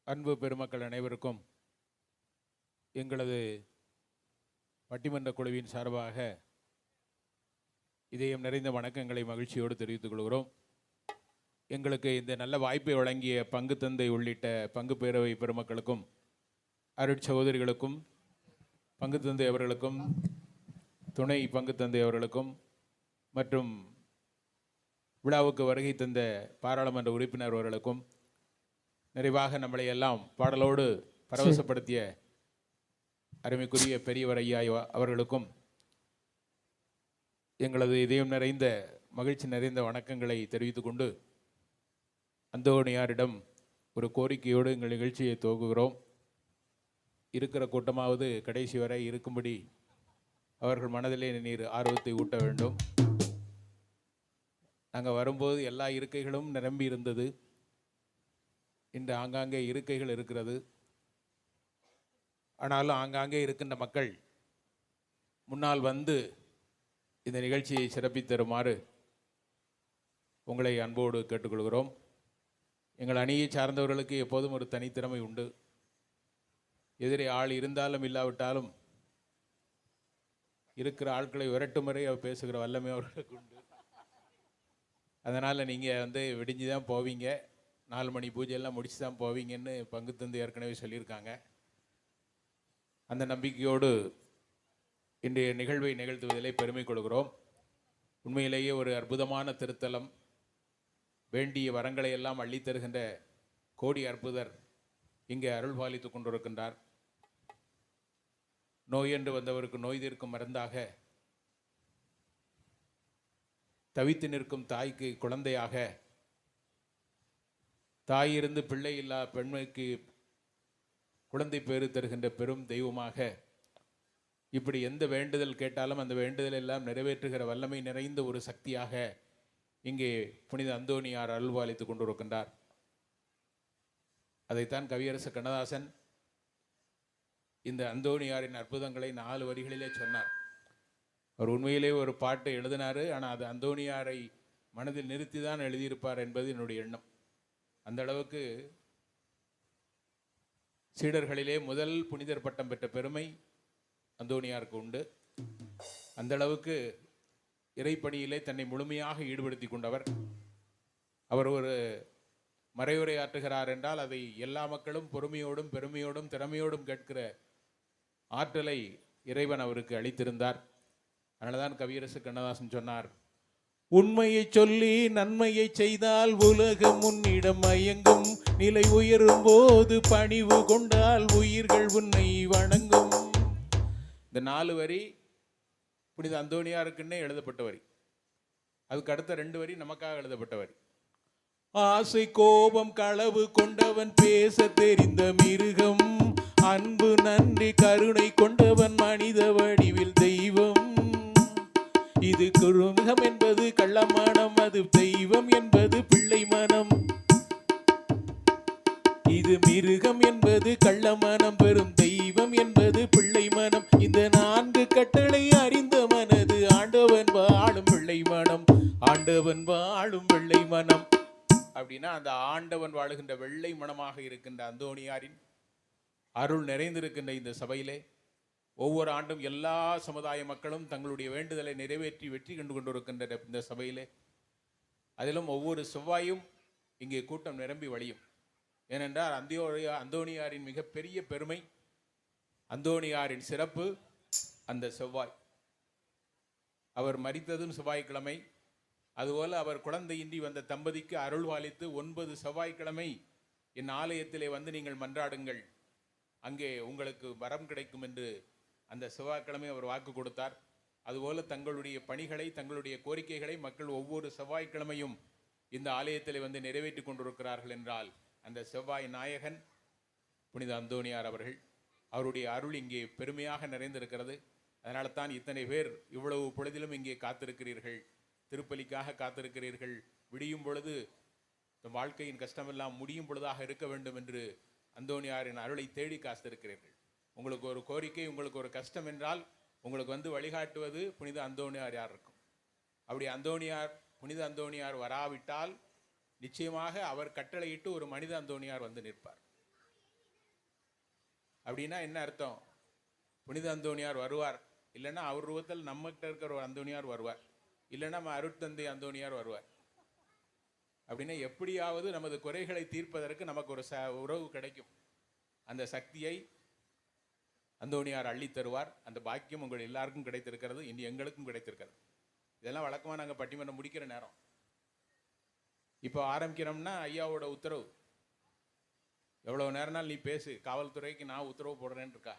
அன்பு பெருமக்கள் அனைவருக்கும் எங்களது பட்டிமன்ற குழுவின் சார்பாக இதயம் நிறைந்த வணக்கங்களை மகிழ்ச்சியோடு தெரிவித்துக் கொள்கிறோம். எங்களுக்கு இந்த நல்ல வாய்ப்பை வழங்கிய பங்கு தந்தை உள்ளிட்ட பங்கு பேரவை பெருமக்களுக்கும் அருட்சகோதரிகளுக்கும் பங்கு தந்தை அவர்களுக்கும் துணை பங்கு தந்தை அவர்களுக்கும் மற்றும் விழாவுக்கு வருகை தந்த பாராளுமன்ற உறுப்பினர் அவர்களுக்கும் நிறைவாக நம்மளை எல்லாம் பாடலோடு பரவசப்படுத்திய அருமைக்குரிய பெரியவர் ஐயா அவர்களுக்கும் எங்களது இதயம் நிறைந்த மகிழ்ச்சி நிறைந்த வணக்கங்களை தெரிவித்துக் கொண்டு அந்தோணியாரிடம் ஒரு கோரிக்கையோடு எங்கள் நிகழ்ச்சியை துவங்குகிறோம். இருக்கிற கூட்டமாவது கடைசி வரை இருக்கும்படி அவர்கள் மனதிலே நீர் ஆர்வத்தை ஊட்ட வேண்டும். நாங்கள் வரும்போது எல்லா இருக்கைகளும் நிரம்பி இருந்தது. இன்று ஆங்காங்கே இருக்கைகள் இருக்கிறது. ஆனாலும் ஆங்காங்கே இருக்கின்ற மக்கள் முன்னால் வந்து இந்த நிகழ்ச்சியை சிறப்பித்து தருமாறு உங்களை அன்போடு கேட்டுக்கொள்கிறோம். எங்கள் அணியை சார்ந்தவர்களுக்கு எப்போதும் ஒரு தனித்திறமை உண்டு. எதிரே ஆள் இருந்தாலும் இல்லாவிட்டாலும் இருக்கிற ஆட்களை விரட்டும் வரை அவர் பேசுகிற வல்லமை அவர்களுக்கு உண்டு. அதனால் நீங்கள் விடிஞ்சு தான் போவீங்க, 4 மணி பூஜையெல்லாம் முடிச்சு தான் போவீங்கன்னு பங்கு தந்து ஏற்கனவே சொல்லியிருக்காங்க. அந்த நம்பிக்கையோடு இன்றைய நிகழ்வை நிகழ்த்துவதிலே பெருமை கொள்கிறோம். உண்மையிலேயே ஒரு அற்புதமான திருத்தலம், வேண்டிய வரங்களை எல்லாம் அள்ளித்தருகின்ற கோடி அற்புதர் இங்கே அருள் பாலித்து கொண்டிருக்கின்றார். நோய் என்று வந்தவருக்கு நோய் தீர்க்கும் மருந்தாக, தவித்து நிற்கும் தாய்க்கு குழந்தையாக, தாயிருந்து பிள்ளை இல்லா பெண்மைக்கு குழந்தை பேறு தருகின்ற பெரும் தெய்வமாக, இப்படி எந்த வேண்டுதல் கேட்டாலும் அந்த வேண்டுதல் எல்லாம் நிறைவேற்றுகிற வல்லமை நிறைந்த ஒரு சக்தியாக இங்கே புனித அந்தோணியார் அருள்பாலித்து கொண்டிருக்கின்றார். அதைத்தான் கவியரசு கண்ணதாசன் இந்த அந்தோணியாரின் அற்புதங்களை 4 வரிகளிலே சொன்னார். அவர் உண்மையிலே ஒரு பாட்டை எழுதினார். ஆனால் அது அந்தோணியாரை மனதில் நிறுத்தி தான் எழுதியிருப்பார் என்பது என்னுடைய எண்ணம். அந்த அளவுக்கு சீடர்களிலே முதல் புனிதர் பட்டம் பெற்ற பெருமை அந்தோணியாருக்கு உண்டு. அந்த அளவுக்கு இறைப்பணியிலே தன்னை முழுமையாக ஈடுபடுத்தி கொண்டவர். அவர் ஒரு மறைவுரை ஆற்றுகிறார் என்றால் அதை எல்லா மக்களும் பொறுமையோடும் பெருமையோடும் திறமையோடும் கேட்கிற ஆற்றலை இறைவன் அவருக்கு அளித்திருந்தார். அதனால்தான் கவியரசு கண்ணதாசன் சொன்னார், உண்மையை சொல்லி நன்மையை செய்தால் உலகம் உன்னிடம் மயங்கும், நிலை உயரும் போது பணிவு கொண்டால் உயிர்கள் உன்னை வணங்கும். இந்த 4 வரி புனித அந்தோணியாருக்குன்னே எழுதப்பட்ட வரி. அதுக்கு அடுத்த 2 வரி நமக்காக எழுதப்பட்ட வரி. ஆசை கோபம் களவு கொண்டவன் பேச தெரிந்த மிருகம், அன்பு நன்றி கருணை கொண்டவன் மனித வடிவில் தெய்வம். இது குருமிகம் என்பது கள்ளமனம், அது தெய்வம் என்பது பிள்ளை மனம். இது மிருகம் என்பது கள்ளமனம், பெரும் தெய்வம் என்பது பிள்ளை மனம். இந்த 4 கட்டளை அறிந்த மனது ஆண்டவன் வாழும் பிள்ளை மனம், ஆண்டவன் வாழும் வெள்ளை மனம். அப்படின்னா அந்த ஆண்டவன் வாழுகின்ற வெள்ளை மனமாக இருக்கின்ற அந்தோணியாரின் அருள் நிறைந்திருக்கின்ற இந்த சபையிலே ஒவ்வொரு ஆண்டும் எல்லா சமுதாய மக்களும் தங்களுடைய வேண்டுதலை நிறைவேற்றி வெற்றி கண்டு கொண்டிருக்கின்ற இந்த சபையிலே, அதிலும் ஒவ்வொரு செவ்வாயும் இங்கே கூட்டம் நிரம்பி வழியும். ஏனென்றால் அந்தோணியாரின் மிகப்பெரிய பெருமை, அந்தோணியாரின் சிறப்பு அந்த செவ்வாய். அவர் மரித்ததும் செவ்வாய்க்கிழமை. அதுபோல் அவர் குழந்தையின்றி வந்த தம்பதிக்கு அருள் பாலித்து 9 செவ்வாய்க்கிழமை என் ஆலயத்திலே வந்து நீங்கள் மன்றாடுங்கள், அங்கே உங்களுக்கு வரம் கிடைக்கும் என்று அந்த செவ்வாய்க்கிழமை அவர் வாக்கு கொடுத்தார். அதுபோல தங்களுடைய பணிகளை தங்களுடைய கோரிக்கைகளை மக்கள் ஒவ்வொரு செவ்வாய்க்கிழமையும் இந்த ஆலயத்தில் வந்து நிறைவேற்றி கொண்டிருக்கிறார்கள் என்றால் அந்த செவ்வாய் நாயகன் புனித அந்தோணியார் அவர்கள். அவருடைய அருள் இங்கே பெருமையாக நிறைந்திருக்கிறது. அதனால தான் இத்தனை பேர் இவ்வளவு பொழுதிலும் இங்கே காத்திருக்கிறீர்கள், திருப்பலிக்காக காத்திருக்கிறீர்கள். விடியும் பொழுது வாழ்க்கையின் கஷ்டமெல்லாம் முடியும் பொழுதாக இருக்க வேண்டும் என்று அந்தோணியாரின் அருளை தேடி காத்திருக்கிறீர்கள். உங்களுக்கு ஒரு கோரிக்கை, உங்களுக்கு ஒரு கஷ்டம் என்றால் உங்களுக்கு வந்து வழிகாட்டுவது புனித அந்தோணியார் யார் இருக்கும். அப்படி புனித அந்தோணியார் வராவிட்டால் நிச்சயமாக அவர் கட்டளையிட்டு ஒரு மனித அந்தோணியார் வந்து நிற்பார். அப்படின்னா என்ன அர்த்தம்? புனித அந்தோணியார் வருவார், இல்லைன்னா அவர் ரூபத்தில் நம்மகிட்ட இருக்கிற ஒரு அந்தோணியார் வருவார், இல்லைன்னா நம்ம அருட்தந்தை அந்தோணியார் வருவார். அப்படின்னா எப்படியாவது நமது குறைகளை தீர்ப்பதற்கு நமக்கு ஒரு உறவு கிடைக்கும். அந்த சக்தியை அந்தோணியார் அள்ளி தருவார். அந்த பாக்கியம் உங்கள் எல்லாருக்கும் கிடைத்திருக்கிறது, இனி எங்களுக்கும் கிடைத்திருக்கிறது. இதெல்லாம் வழக்கமாக நாங்கள் பட்டிமன்றம் முடிக்கிற நேரம். இப்போ ஆரம்பிக்கிறோம்னா ஐயாவோட உத்தரவு, எவ்வளோ நேரம்னாலும் நீ பேசு, காவல்துறைக்கு நான் உத்தரவு போடுறேன்னு இருக்கா.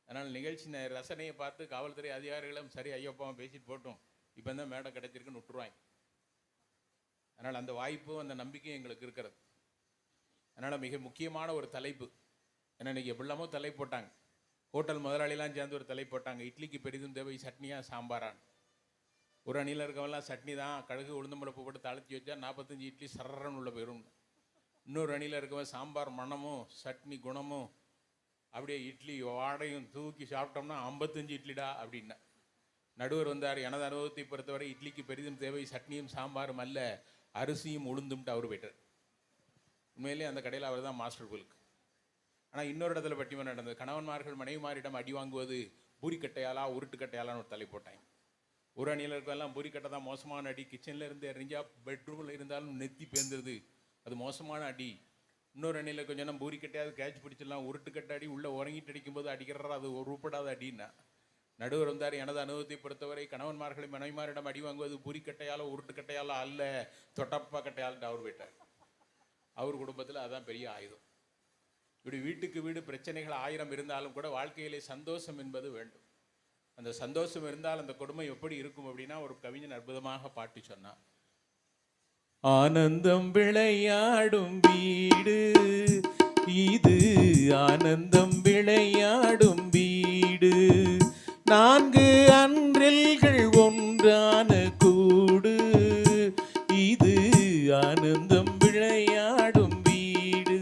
அதனால் நிகழ்ச்சி ரசனையை பார்த்து காவல்துறை அதிகாரிகளும் சரி ஐயப்பாவும் பேசிட்டு போட்டோம், இப்போ தான் மேடை கிடைச்சிருக்குன்னு விட்டுருவாங்க. அதனால் அந்த வாய்ப்பும் அந்த நம்பிக்கையும் எங்களுக்கு இருக்கிறது. அதனால் மிக முக்கியமான ஒரு தலைப்பு, ஏன்னா இன்றைக்கி எப்படிலாமோ தலை போட்டாங்க. ஹோட்டல் முதலாளிலாம் சேர்ந்து ஒரு தலை போட்டாங்க, இட்லிக்கு பெரிதும் தேவை சட்னியா சாம்பாரான். ஒரு அணியில் இருக்கவெல்லாம் சட்னி தான், கடுகு உளுந்தம்பருப்பு போட்டு தாளித்து வச்சா 45 இட்லி சரன்னு உள்ள போயிடும். இன்னொரு அணியில் இருக்கவன் சாம்பார் மணமும் சட்னி குணமும் அப்படியே இட்லி வாடையும் தூக்கி சாப்பிட்டோம்னா 55 இட்லிடா அப்படின்னா. நடுவர் வந்தார், எனது அனுபவத்தை பொறுத்தவரை இட்லிக்கு பெரிதும் தேவை சட்னியும் சாம்பாரும் அல்ல, அரிசியும் உளுந்தும்ட்டு அவர் போயிட்டார். உண்மையிலே அந்த கடையில் அவர் தான் மாஸ்டர் புலுக்கு. ஆனால் இன்னொரு இடத்துல பட்டிமன்றம் நடந்தது, கணவன்மார்கள் மனைவிமாரிடம் அடி வாங்குவது பூரிக்கட்டையாலா உருட்டுக்கட்டையாலான்னு ஒரு தலை போட்டாங்க. ஒரு அணியில் இருக்கெல்லாம் பூரிக்கட்டை தான் மோசமான அடி, கிச்சனில் இருந்து எறிஞ்சா பெட்ரூமில் இருந்தாலும் நெத்தி பேர்ந்துருது, அது மோசமான அடி. இன்னொரு அணியில் கொஞ்சம் நம்ம பூரிக்கட்டையாவது கேட்ச் பிடிச்சிடலாம், உருட்டுக்கட்டை அடி உள்ளே உறங்கிட்டு அடிக்கும்போது அடிக்கிறா அது ஒரு உருப்படாத அடின்னா. நடுவர் வந்தார், எனது அனுபவத்தை பொறுத்தவரை கணவன்மார்களை மனைவிமாரிடம் அடி வாங்குவது பூரிக்கட்டையாலோ உருட்டுக்கட்டையாலோ அல்ல, தொட்டப்பா கட்டையால்ட்டு அவர் போயிட்டார். அவர் குடும்பத்தில் அதான் பெரிய ஆயுதம். இப்படி வீட்டுக்கு வீடு பிரச்சனைகள் 1000 இருந்தாலும் கூட வாழ்க்கையிலே சந்தோஷம் என்பது வேண்டும். அந்த சந்தோஷம் இருந்தால் அந்த கொடுமை எப்படி இருக்கும் அப்படின்னா, ஒரு கவிஞன் அற்புதமாக பாட்டு சொன்னான். ஆனந்தம் விளையாடும் வீடு இது, ஆனந்தம் விளையாடும் வீடு, 4 அன்றில்கள் ஒன்றான கூடு, இது ஆனந்தம் விளையாடும் வீடு.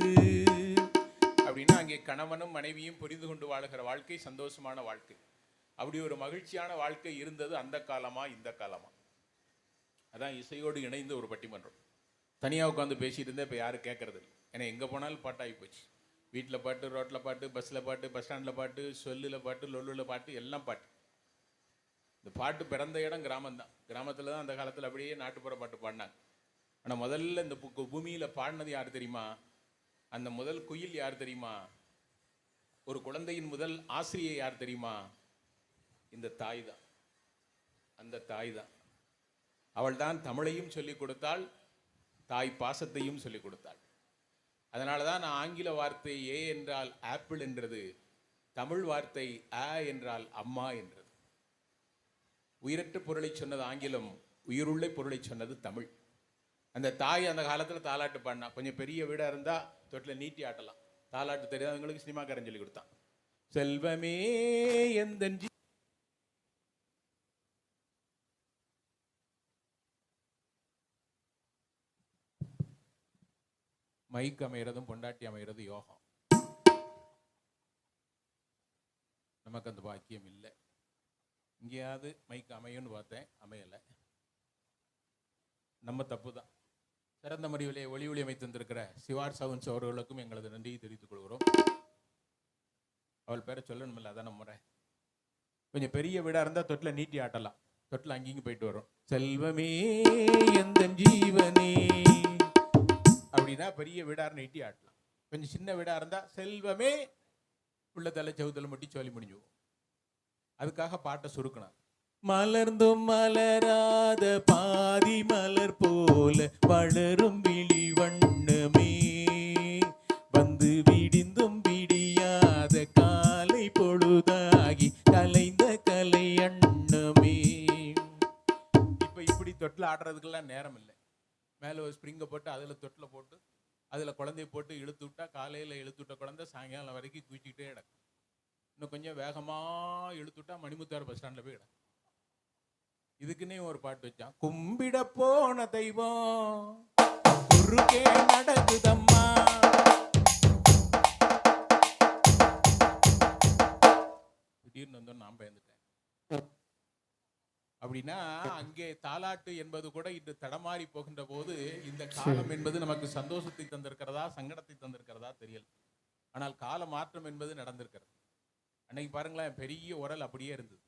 அப்படின்னா அங்கே கணவனும் மனைவியும் புரிந்து கொண்டு வாழுகிற வாழ்க்கை சந்தோஷமான வாழ்க்கை. அப்படி ஒரு மகிழ்ச்சியான வாழ்க்கை இருந்தது அந்த காலமா இந்த காலமா. அதான் இசையோடு இணைந்த ஒரு பட்டிமன்றம். தனியாக உட்காந்து பேசிட்டு இருந்தேன், இப்போ யாரும் கேட்கறது இல்லை. ஏன்னா எங்கே போனாலும் பாட்டாகி போச்சு. வீட்டில் பாட்டு, ரோட்டில் பாட்டு, பஸ்ஸில் பாட்டு, பஸ் ஸ்டாண்டில் பாட்டு, சொல்லில் பாட்டு, லொல்லில் பாட்டு, எல்லாம் பாட்டு. இந்த பாட்டு பிறந்த இடம் கிராமம்தான். கிராமத்தில் தான் அந்த காலத்தில் அப்படியே நாட்டுப்புற பாட்டு பாடினாங்க. ஆனால் முதல்ல இந்த பூமியில் பாடினது யார் தெரியுமா? அந்த முதல் குயில் யார் தெரியுமா? ஒரு குழந்தையின் முதல் ஆசிரியை யார் தெரியுமா? இந்த தாய் தான். அந்த தாய் தான். அவள் தான் தமிழையும் சொல்லிக் கொடுத்தாள், தாய் பாசத்தையும் சொல்லிக் கொடுத்தாள். அதனால தான் நான் ஆங்கில வார்த்தை ஏ என்றால் ஆப்பிள் என்றது, தமிழ் வார்த்தை ஆ என்றால் அம்மா என்றது. உயிரற்ற பொருளை சொன்னது ஆங்கிலம், உயிருள்ள பொருளை சொன்னது தமிழ். அந்த தாய் அந்த காலத்தில் தாலாட்டு பாடினா. கொஞ்சம் பெரிய வீடாக இருந்தால் தொட்டில் நீட்டி ஆட்டலாம். தாலாட்டு தெரியாதவங்களுக்கு சினிமாக்காரன் சொல்லி கொடுத்தான். செல்வமே எந்த மைக் அமைகிறதும் பொண்டாட்டி அமைகிறது யோகம். நமக்கு அந்த பாக்கியம் இல்லை. இங்கேயாவது மைக் அமையும்னு பார்த்தேன், அமையலை. நம்ம தப்பு தான். சிறந்த முறையிலே ஒளி அமைத்து தந்திருக்கிற சிவார் சவுன்ஸ் அவர்களுக்கும் எங்களது நன்றியை தெரிவித்துக் கொள்கிறோம். அவள் பேரை சொல்லணுமில்ல, அதான் முறை. கொஞ்சம் பெரிய வீடாக இருந்தால் தொட்டில் நீட்டி ஆட்டலாம், தொட்டில் அங்கேயும் போயிட்டு வரும். செல்வமே எந்த ஜீவனே அப்படின்னா பெரிய வீடாக நீட்டி ஆட்டலாம். கொஞ்சம் சின்ன வீடாக இருந்தால் செல்வமே உள்ள தலை சவுத்தில் முட்டி சொல்லி முடிஞ்சுவோம். அதுக்காக பாட்டை சுருக்கணும். மலர்ந்தும் மலராத பாதி மலர் போல வளரும் விழி வண்ணமே, வந்து விடிந்தும் விடியாத காலை பொழுதாகி கலைந்த கலை அண்ணமே. இப்ப இப்படி தொட்டில் ஆடுறதுக்கெல்லாம் நேரம் இல்லை. மேலே ஒரு ஸ்ப்ரிங்கை போட்டு அதில் தொட்டில் போட்டு அதில் குழந்தைய போட்டு இழுத்து விட்டா, காலையில் இழுத்து விட்ட குழந்தை சாயங்காலம் வரைக்கும் தூக்கிக்கிட்டே கிடக்கும். இன்னும் கொஞ்சம் வேகமாக இழுத்து விட்டா மணிமுத்தாறு பஸ் ஸ்டாண்டில் போய் கிடக்கும். இதுக்குன்னே ஒரு பாட்டு வச்சான். கும்பிட போன தெய்வம் குறுக்கே நடக்குதம்மா, திடீர்னு வந்தோம் நான் பயந்துட்டேன். அப்படின்னா அங்கே தாலாட்டு என்பது கூட இன்று தடமாறி போகின்ற போது இந்த காலம் என்பது நமக்கு சந்தோஷத்தை தந்திருக்கிறதா சங்கடத்தை தந்திருக்கிறதா தெரியல. ஆனால் கால மாற்றம் என்பது நடந்திருக்கிறது. அன்னைக்கு பாருங்களேன், பெரிய உரல் அப்படியே இருந்தது,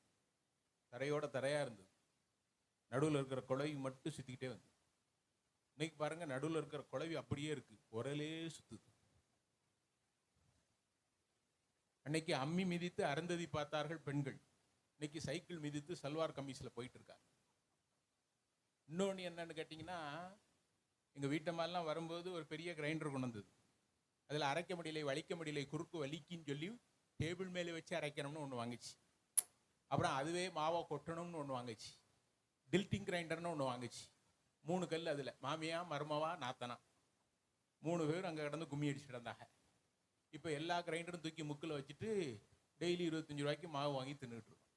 தரையோட தரையா இருந்தது, நடுவில் இருக்கிற குழவி மட்டும் சுத்திக்கிட்டே வந்து. இன்னைக்கு பாருங்க, நடுவில் இருக்கிற குழவி அப்படியே இருக்கு, உரலே சுத்துது. அன்னைக்கு அம்மி மிதித்து அருந்ததி பார்த்தார்கள் பெண்கள், இன்னைக்கு சைக்கிள் மிதித்து சல்வார் கமிஸ்ல போயிட்டு இருக்காங்க. இன்னொன்று என்னன்னு கேட்டிங்கன்னா, எங்கள் வீட்டம்மாலாம் வரும்போது ஒரு பெரிய கிரைண்டர் கொண்டு வந்தது. அதில் அரைக்க முடியலை, வலிக்க முடியலை, குறுக்கு வலிக்குன்னு சொல்லி டேபிள் மேலே வச்சு அரைக்கணும்னு ஒன்று வாங்கிச்சு. அப்புறம் அதுவே மாவை கொட்டணும்னு ஒன்று வாங்கிச்சு. டில்ட்டிங் கிரைண்டர்னு ஒன்று வாங்கிச்சு. 3 கல், அதில் மாமியா மருமவா நாத்தனா 3 பேர் அங்கே கிடந்து கும்மி அடிச்சுட்டு இருந்தாங்க. இப்போ எல்லா கிரைண்டரும் தூக்கி முக்கில் வச்சுட்டு டெய்லி 25 ரூபாய்க்கு மாவு வாங்கி தின்னுட்டு இருக்கோம்.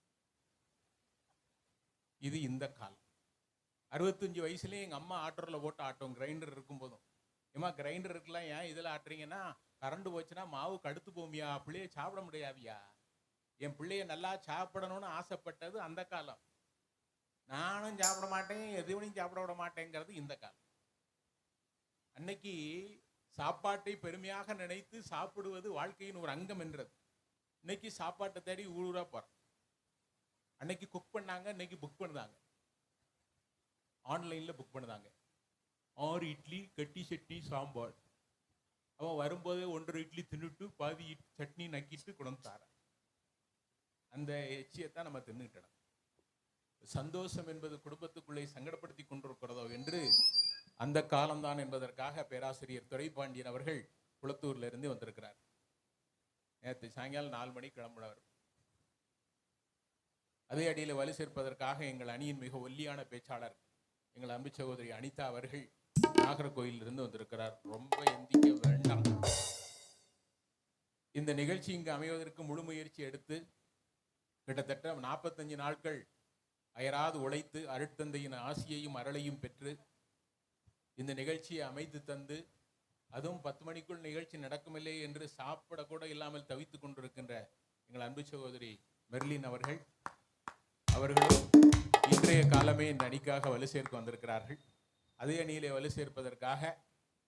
இது இந்த காலம். 65 வயசுலேயே எங்கள் அம்மா ஆட்டோரில் போட்டு ஆட்டும், கிரைண்டர் இருக்கும் போதும். ஏமா கிரைண்டர் இருக்கலாம், ஏன் இதில் ஆட்டுறீங்கன்னா, கரண்ட் போச்சுன்னா மாவு கடுத்து போமியா, பிள்ளைய சாப்பிட முடியாதியா. என் பிள்ளைய நல்லா சாப்பிடணும்னு ஆசைப்பட்டது அந்த காலம். நானும் சாப்பிட மாட்டேன், எதுவனையும் சாப்பிட விட மாட்டேங்கிறது இந்த காலம். அன்னைக்கு சாப்பாட்டை பெருமையாக நினைத்து சாப்பிடுவது வாழ்க்கையின் ஒரு அங்கம் என்றது. இன்னைக்கு சாப்பாட்டை தேடி ஊரா போறோம். அன்னைக்கு குக் பண்ணாங்க, இன்னைக்கு புக் பண்ணுதாங்க, ஆன்லைன்ல புக் பண்ணுதாங்க. 6 இட்லி கட்டி சட்னி சாம்பார். அவன் வரும்போதே 1.5 இட்லி தின்னுட்டு பாதி சட்னி நக்கிட்டு கொண்டு தார. அந்த எச்சியத்தான் நம்ம தின்னுட்டோம். சந்தோஷம் என்பது குடும்பத்துக்குள்ளே சங்கடப்படுத்தி கொண்டிருக்கிறதோ என்று அந்த காலம்தான் என்பதற்காக பேராசிரியர் துரைபாண்டியன் அவர்கள் குளத்தூர்ல இருந்து வந்திருக்கிறார். நேற்று சாயங்காலம் 4 மணிக்கு கிளம்புனவர். அதே அடியில் வலு சேர்ப்பதற்காக எங்கள் அணியின் மிக ஒல்லியான பேச்சாளர் எங்கள் அன்பு சகோதரி அனிதா அவர்கள் நாகர்கோயிலில் இருந்து வந்திருக்கிறார். ரொம்ப எந்திக்க வேண்டாம். இந்த நிகழ்ச்சி இங்கு அமைவதற்கு முழு முயற்சி எடுத்து கிட்டத்தட்ட 45 நாட்கள் அயராது உழைத்து அருட்தந்தையின் ஆசியையும் அருளையும் பெற்று இந்த நிகழ்ச்சியை அமைத்து தந்து, அதுவும் 10 மணிக்குள் நிகழ்ச்சி நடக்குமில்லை என்று சாப்பிடக்கூட இல்லாமல் தவித்துக் கொண்டிருக்கின்ற எங்கள் அன்பு சகோதரி மெர்லின் அவர்களும் இன்றைய காலமே இந்த அணிக்காக வலு சேர்க்க வந்திருக்கிறார்கள். அதே அணியிலே வலு சேர்ப்பதற்காக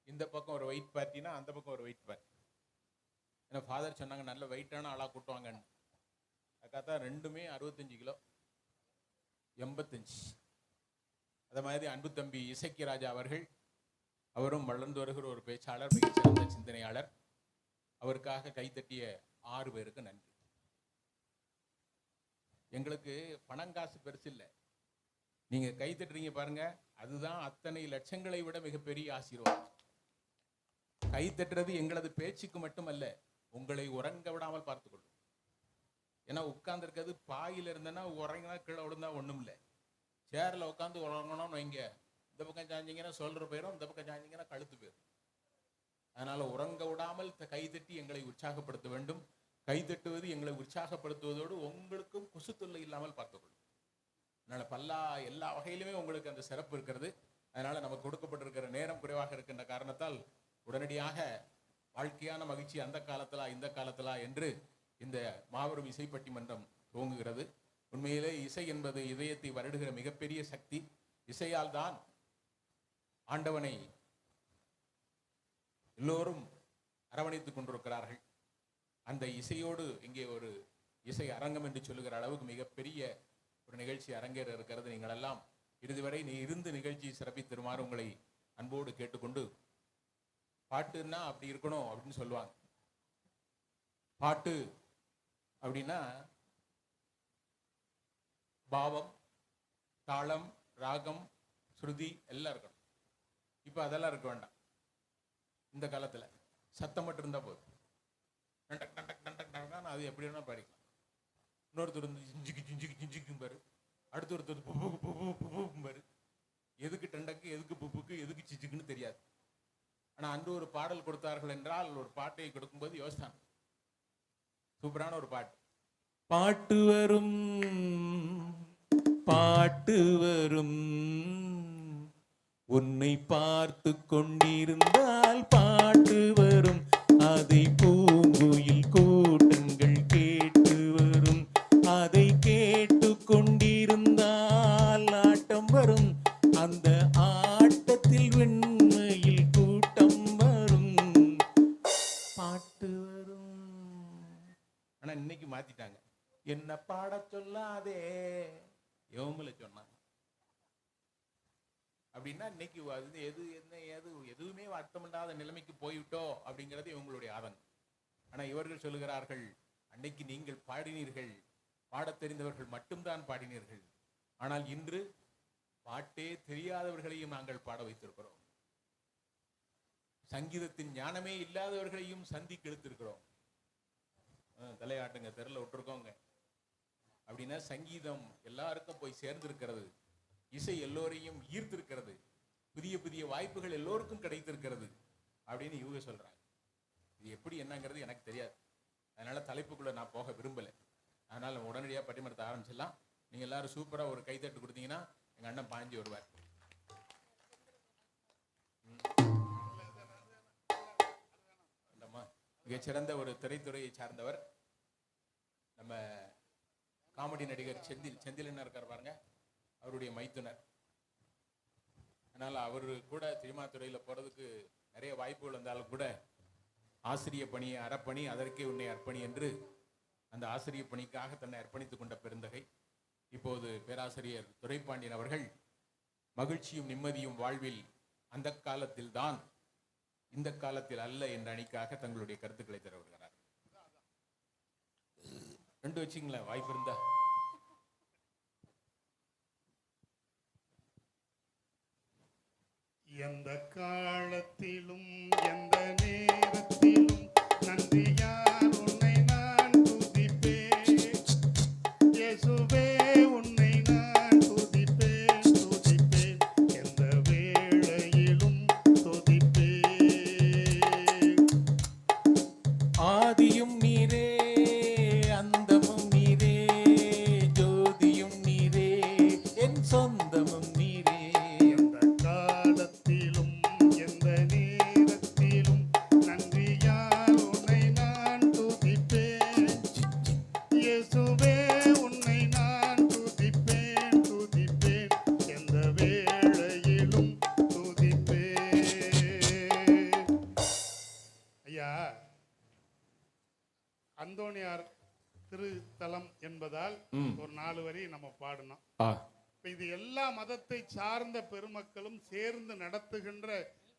இந்த பக்கம் ஒரு வெயிட் பார்ட்டினா அந்த பக்கம் ஒரு வெயிட் பார்ட்டி. ஏன்னா ஃபாதர் சொன்னாங்க நல்ல வெயிட்டான ஆளாக கூட்டுவாங்கன்னு. அதுக்காக 2மே 65 கிலோ 85. அதே மாதிரி அன்பு தம்பி இசக்கி ராஜா அவர்கள், அவரும் வளர்ந்து வருகிற ஒரு பேச்சாளர், மிகச்சிறந்த சிந்தனையாளர். அவருக்காக கைத்தட்டிய 6 பேருக்கு நன்றி. எங்களுக்கு பணம் காசு பெருசு இல்லை, நீங்க கைத்தட்டுறீங்க பாருங்க, அதுதான் அத்தனை லட்சங்களை விட மிகப்பெரிய ஆசீர்வாதம். கைத்தட்டுறது எங்களது பேச்சுக்கு மட்டுமல்ல, உங்களை உறங்க விடாமல் பார்த்துக்கொள்ளும். ஏன்னா உட்கார்ந்து இருக்கிறது பாயில் இருந்தேன்னா உறங்கினா கீழே விழுந்தா ஒண்ணும் இல்லை. சேர்ல உட்காந்து உறங்கணும்னு வைங்க, இந்த பக்கம் சாஞ்சிங்கன்னா சொல்ற போயிடும், இந்த பக்கம் சாஞ்சிங்கன்னா கழுத்து போயிடும். அதனால உறங்க விடாமல் கைதட்டி எங்களை உற்சாகப்படுத்த வேண்டும். கைதட்டுவது எங்களை உற்சாகப்படுத்துவதோடு உங்களுக்கும் குசுத்தொல்லை இல்லாமல் பார்த்துக்கொள்ளும். அதனால எல்லா வகையிலுமே உங்களுக்கு அந்த சிறப்பு இருக்கிறது. அதனால நமக்கு கொடுக்கப்பட்டிருக்கிற நேரம் குறைவாக இருக்கின்ற காரணத்தால் உடனடியாக வாழ்க்கையான மகிழ்ச்சி அந்த காலத்திலா இந்த காலத்திலா என்று இந்த மாபெரும் இசைப்பட்டி மன்றம் துவங்குகிறது. உண்மையிலே இசை என்பது இதயத்தை வருடுகிற மிகப்பெரிய சக்தி. இசையால் தான் ஆண்டவனை எல்லோரும் அரவணைத்துக் கொண்டிருக்கிறார்கள். அந்த இசையோடு இங்கே ஒரு இசை அரங்கம் என்று சொல்லுகிற அளவுக்கு மிகப்பெரிய ஒரு நிகழ்ச்சி அரங்கேற இருக்கிறது. நீங்கள் எல்லாம் இறுதி வரை இருந்து நிகழ்ச்சியை சிறப்பித்திருமாறு உங்களை அன்போடு கேட்டுக்கொண்டு, பாட்டுன்னா அப்படி இருக்கணும் அப்படின்னு சொல்லுவாங்க. பாட்டு அப்படின்னா பாவம், தாளம், ராகம், ஸ்ருதி எல்லாம் இருக்கணும். இப்போ அதெல்லாம் இருக்க வேண்டாம். இந்த காலத்தில் சத்தம் மட்டும் இருந்தால் போதும். அது எப்படி வேணா பாடிக்கலாம். இன்னொருத்தர் ஜிஞ்சிக்கு ஜிஞ்சிக்கு ஜிஞ்சிக்கும் பாரு, அடுத்த ஒருத்தர் புப்புக்கு புப்புக்கும் பாரு. எதுக்கு டண்டக்கு, எதுக்கு புப்புக்கு, எதுக்கு சிச்சுக்குன்னு தெரியாது. ஆனால் அன்று ஒரு பாடல் கொடுத்தார்கள் என்றால், ஒரு பாட்டை கொடுக்கும்போது யோசித்தான். சூப்பரான ஒரு பாட்டு. பாட்டு வரும் பாட்டு வரும், உன்னை பார்த்து கொண்டிருந்தால் பாட்டு வரும், அதை பூங்குயில் கூட்டங்கள் கேட்டு வரும், அதை கேட்டு கொண்டிருந்தால் ஆட்டம் வரும், அந்த ஆட்டத்தில் வெண்மையில் கூட்டம் வரும், பாட்டு வரும். என்ன பாட சொல்லாதே இவங்களை சொன்னாங்க. அப்படின்னா இன்னைக்கு அது எது என்ன ஏது எதுவுமே அர்த்தமில்லாத நிலைமைக்கு போய்விட்டோ அப்படிங்கிறது இவங்களுடைய ஆதங்கம். ஆனா இவர்கள் சொல்லுகிறார்கள், அன்னைக்கு நீங்கள் பாடினீர்கள், பாடத் தெரிந்தவர்கள் மட்டும்தான் பாடினீர்கள். ஆனால் இன்று பாட்டே தெரியாதவர்களையும் நாங்கள் பாட வைத்திருக்கிறோம். சங்கீதத்தின் ஞானமே இல்லாதவர்களையும் சந்திக்கு எடுத்திருக்கிறோம். தலையாட்டுங்க, தெருல விட்டுருக்கோங்க. அப்படின்னா சங்கீதம் எல்லாருக்கும் போய் சேர்ந்திருக்கிறது. இசை எல்லோரையும் ஈர்த்திருக்கிறது. புதிய புதிய வாய்ப்புகள் எல்லோருக்கும் கிடைத்திருக்கிறது அப்படின்னு இவங்க சொல்றாங்க. இது எப்படி என்னங்கிறது எனக்கு தெரியாது. அதனால தலைப்புக்குள்ள நான் போக விரும்பல. அதனால உடனடியாக பட்டிமன்றத்தை ஆரம்பிச்சிடலாம். நீங்க எல்லாரும் சூப்பரா ஒரு கைத்தட்டு கொடுத்தீங்கன்னா எங்க அண்ணன் பாஞ்சி வருவார். மிகச்சிறந்த ஒரு திரைத்துறையை சார்ந்தவர் நம்ம காமெடி நடிகர் செந்தில் என்ன இருக்கார் பாருங்க, அவருடைய மைத்துனர். அதனால அவரு கூட சினிமா துறையில போறதுக்கு நிறைய வாய்ப்புகள் இருந்தாலும் கூட ஆசிரிய பணி அறப்பணி அதற்கே உன்னை அர்ப்பணி என்று அந்த ஆசிரிய பணிக்காக தன்னை அர்ப்பணித்துக் கொண்ட பெருந்தகை இப்போது பேராசிரியர் துரைப்பாண்டியன் அவர்கள் மகிழ்ச்சியும் நிம்மதியும் வாழ்வில் அந்த காலத்தில் தான் இந்த காலத்தில் அல்ல என்ற அணிக்காக தங்களுடைய கருத்துக்களை தர வருகிறார். ரெண்டு வச்சுங்களேன், வாய்ப்பு இருந்தா. எந்த காலத்திலும் எந்த நேரத்திலும் நன்றியால் உன்னை நான் துதிப்பேன். இயேசுவே உன்னை நான் துதிப்பேன் துதிப்பேன், எந்த வேளையிலும் துதிப்பேன். ஆதியும் நீரே அந்தமும் நீரே, ஜோதியும் நீரே என் சொந்தமும் நீரே. எந்த காலத்திலும் எந்த நேரத்திலும் நன்றியால் உன்னை நான் துதிப்பேன். இயேசுவே உன்னை நான் துதிப்பேன் துதிப்பேன், எந்த வேளையிலும் துதிப்பேன். ஐயா, அந்தோணியார் திருத்தலம் என்பதால் ஒரு 4 வரி நம்ம பாடணும். இது எல்லா மதத்தை சார்ந்த பெருமக்களும் சேர்ந்து நடத்துகின்ற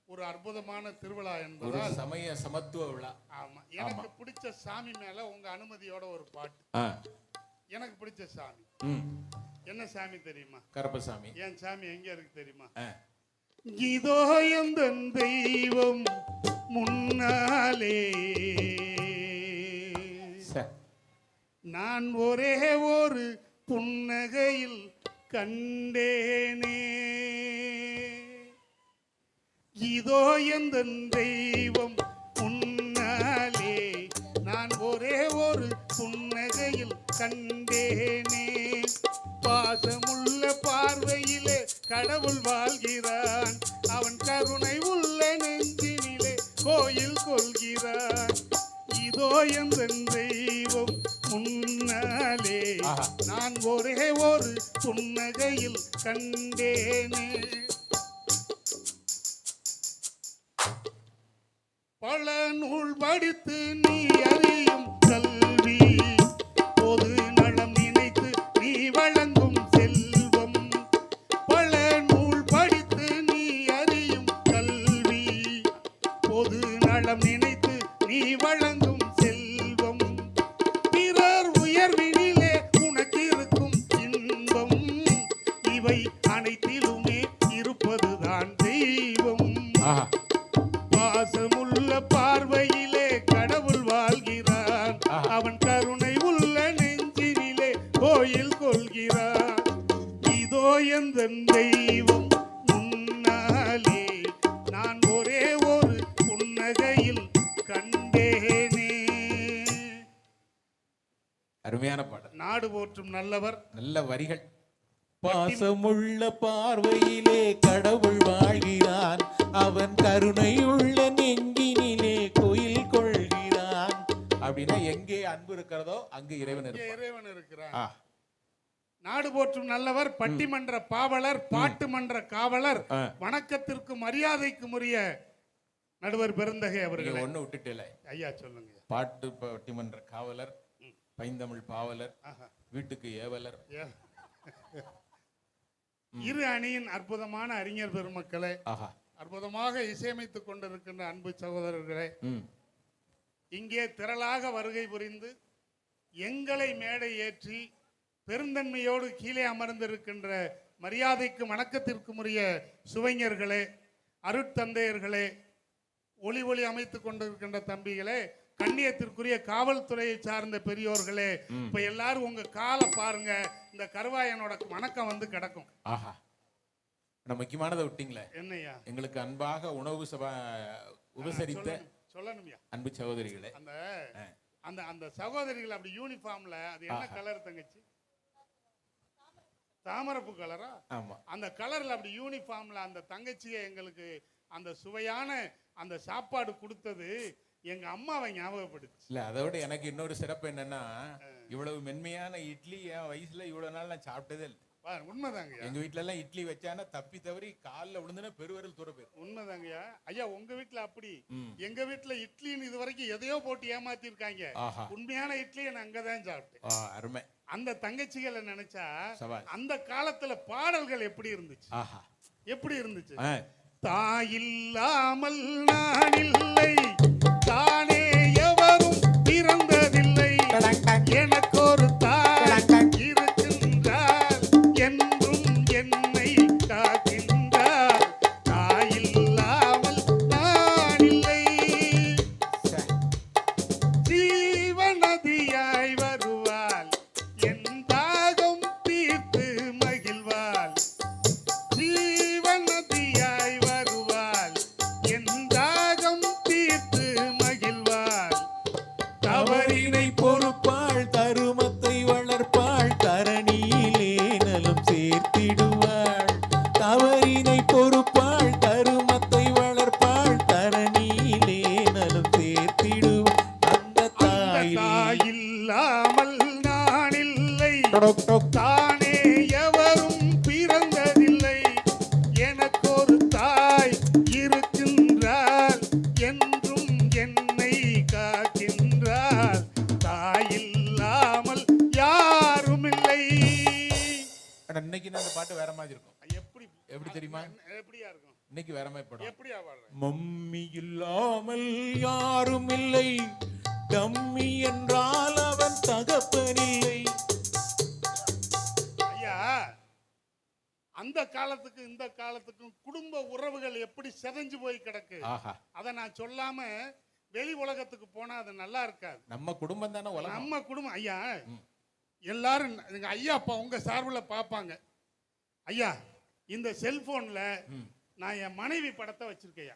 ஒரு அற்புதமான திருவிழா என்பதால் சமய சமத்துவ விழா. ஆமா, எனக்கு பிடிச்ச சாமி மேல உங்க அனுமதியோட ஒரு பாட்டு. எனக்கு பிடிச்ச சாமி என்ன சாமி தெரியுமா? கருப்பசாமி. என் சாமி எங்க இருக்கு தெரியுமா? இதோ எந்த தெய்வம் முன்னாலே நான் ஒரே ஒரு புன்னகையில் கண்டேனே. இதோ எந்த தெய்வம் முன்னாலே நான் ஒரே ஒரு புன்னகையில் கண்டேனே. பாசமுள்ள பார்வையிலே கடவுள் வாழ்கிறான், அவன் கருணை உள்ள நெஞ்சினிலே கோயில் கொள்கிறான். இதோ எந்த தெய்வம் முன்னாலே நான் ஒரே ஒரு புன்னகையில் கண்டேனே. பல நூல் படித்து நீ அறியும் கல்வி, பொது நலம் நினைத்து நீ வழங்கும் செல்வம். பல நூல் படித்து நீ அறியும் கல்வி, பொது நலம் நினைத்து நீ வழங்கும் செல்வம். பிறர் உயர்வினிலே உனக்கு இருக்கும் இன்பம், இவை அனைத்திலுமே இருப்பதுதான் தெய்வம். பாசமுள்ள பார்வையிலே கடவுள் வாழ்கிறான், அவன் கருணை உள்ள நெஞ்சினிலே கோயில் கொள்கிறான். இதோ எந்த தெய்வம் முன்னாலே நான் ஒரே ஒரு புன்னகையில் கண்டேனே. அருமையான பாடல். நாடு போற்றும் நல்லவர், நல்ல வரிகள். பாசமுள்ள பார்வையிலே கடவுள் வாழ்கிறான், அவன் கருணையுள்ள நெஞ்சினிலே கோயில் கொள்கிறான். அப்படின்னா எங்கே அன்பு இருக்கிறதோ அங்கு இறைவன் இருக்கிறான். நாடு போற்றும் நல்லவர், பட்டிமன்ற பாவலர், பாட்டு மன்ற காவலர், வணக்கத்திற்கு மரியாதைக்கும் உரிய நடுவர் பெருந்தகை அவர்கள். ஒண்ணு விட்டுட்டே ஐயா, சொல்லுங்க. பாட்டு பட்டிமன்ற காவலர், பைந்தமிழ் பாவலர், ஆஹா. வீட்டுக்கு ஏவலர். ஏ- இரு அணியின் அற்புதமான அறிஞர் பெருமக்களே, ஆஹா. அற்புதமாக இசையமைத்துக் கொண்டிருக்கின்ற அன்பு சகோதரர்களே, ம். இங்கே திரளாக வருகை புரிந்து எங்களை மேடை ஏற்றி பெருந்தன்மையோடு கீழே அமர்ந்திருக்கின்ற மரியாதைக்கும் வணக்கத்திற்கும் உரிய சுவைஞர்களே, அருட்தந்தையர்களே, ஒளி ஒளி அமைத்துக் கொண்டிருக்கின்ற தம்பிகளே, கண்ணியத்திற்குரிய காவல்துறையை சார்ந்த பெரியோர்களே, இப்ப எல்லாரும் உங்க காலை பாருங்க, இந்த கருவாயனோட வணக்கம் வந்து கிடக்கும். ஆஹா. நான் முக்கியமானதை விட்டீங்களே. என்னையா? எங்களுக்கு அன்பாக உணவு உபசரித்த சொல்லணும்யா அன்பு சகோதரிகளே. அந்த அந்த அந்த சகோதரிகள் அப்படி யூனிஃபார்ம்ல, அது என்ன கலர் தங்கச்சி? தாமரப்பு கலரா? ஆமா. அந்த கலர்ல அப்படி யூனிஃபார்ம்ல அந்த தங்கச்சியை எங்களுக்கு அந்த சுவையான அந்த சாப்பாடு கொடுத்தது எங்க அம்மாவை ஞாபகப்படுச்சு. இல்ல, அதை விட எனக்கு இன்னொரு சிறப்பு என்னன்னா, இவ்வளவு மென்மையான இட்லி என் வயசுல இவ்வளவு நாள் நான் சாப்பிட்டதே இல்லை. உண்மைதாங்கய்யா. எங்க வீட்டுல எல்லாம் இட்லி வச்சானா தப்பி தவறி காலில் விழுந்துனா பெருவரல் தூர போயிடும். உண்மைதாங்கய்யா. ஐயா, உங்க வீட்டுல அப்படி, எங்க வீட்டுல இட்லின்னு இது வரைக்கும் எதையோ போட்டு ஏமாத்தி இருக்காங்க. உண்மையான இட்லியை நான் அங்கதான் சாப்பிட்டேன். அருமை. அந்த தங்கச்சிகளை நினைச்சா சவால். அந்த காலத்துல பாடல்கள் எப்படி இருந்துச்சு? ஆஹா. எப்படி இருந்துச்சு? தாயில்லாமல் நான் இல்லை, தானே எவரும் பிறந்ததில்லை, எனக்கு ஒரு தாய் இருக்கின்றார், என்றும் என்னை காக்கின்றார், தாயில்லாமல் நான் இல்லை, ஜீவநதியாய் வருவாள், என் தாகம் தீர்த்து மகிழ்வாள், ஜீவநதியாய் வருவாள், என் தாகம் தீர்த்து மகிழ்வாள், தவறினை பொறுப்பாள், தருமத்தை வளர்ப்பாள், தரணியிலே நலம் சேர்த்திடுவாள். தவறினை பொறுப்பாள், தருமத்தை வளர்ப்பாள், தரணியிலே நலம் சேர்த்திடுவாள். அந்த தாயில்லாமல் நான் இல்லை, தானே எவரும் பிறந்ததில்லை, எனக்கொரு தாய் இருக்கின்றாள், என்றும் என்னை காக்கின்றாள், தாயில்லாமல் யாரும் இல்லை. இன்னைக்கு அந்த பாட்டு வேற மாதிரி இருக்கும். எப்படி தெரியுமா? எப்படியா இருக்கும்? இன்னைக்கு வேற மாதிரி படம். எப்படியா பாடுறேன்? மம்மி இல்லாமல் யாரும் இல்லை, டம்மி என்றால் அவன் தகப்பனில்லை. ஐயா, அந்த காலத்துக்கு இந்த காலத்துக்கும் குடும்ப உறவுகள் எப்படி செதஞ்சு போய் கிடக்கு. ஆஹா. அதை நான் சொல்லாம வெளி உலகத்துக்கு போனா அது நல்லா இருக்காது. நம்ம குடும்பம் தானே உலகம். நம்ம குடும்பம். ஐயா, எல்லாரும் எங்க ஐயா அப்பா உங்க சார்பில் பார்ப்பாங்க. ஐயா, இந்த செல்போன்ல நான் என் மனைவி படத்தை வச்சிருக்கையா.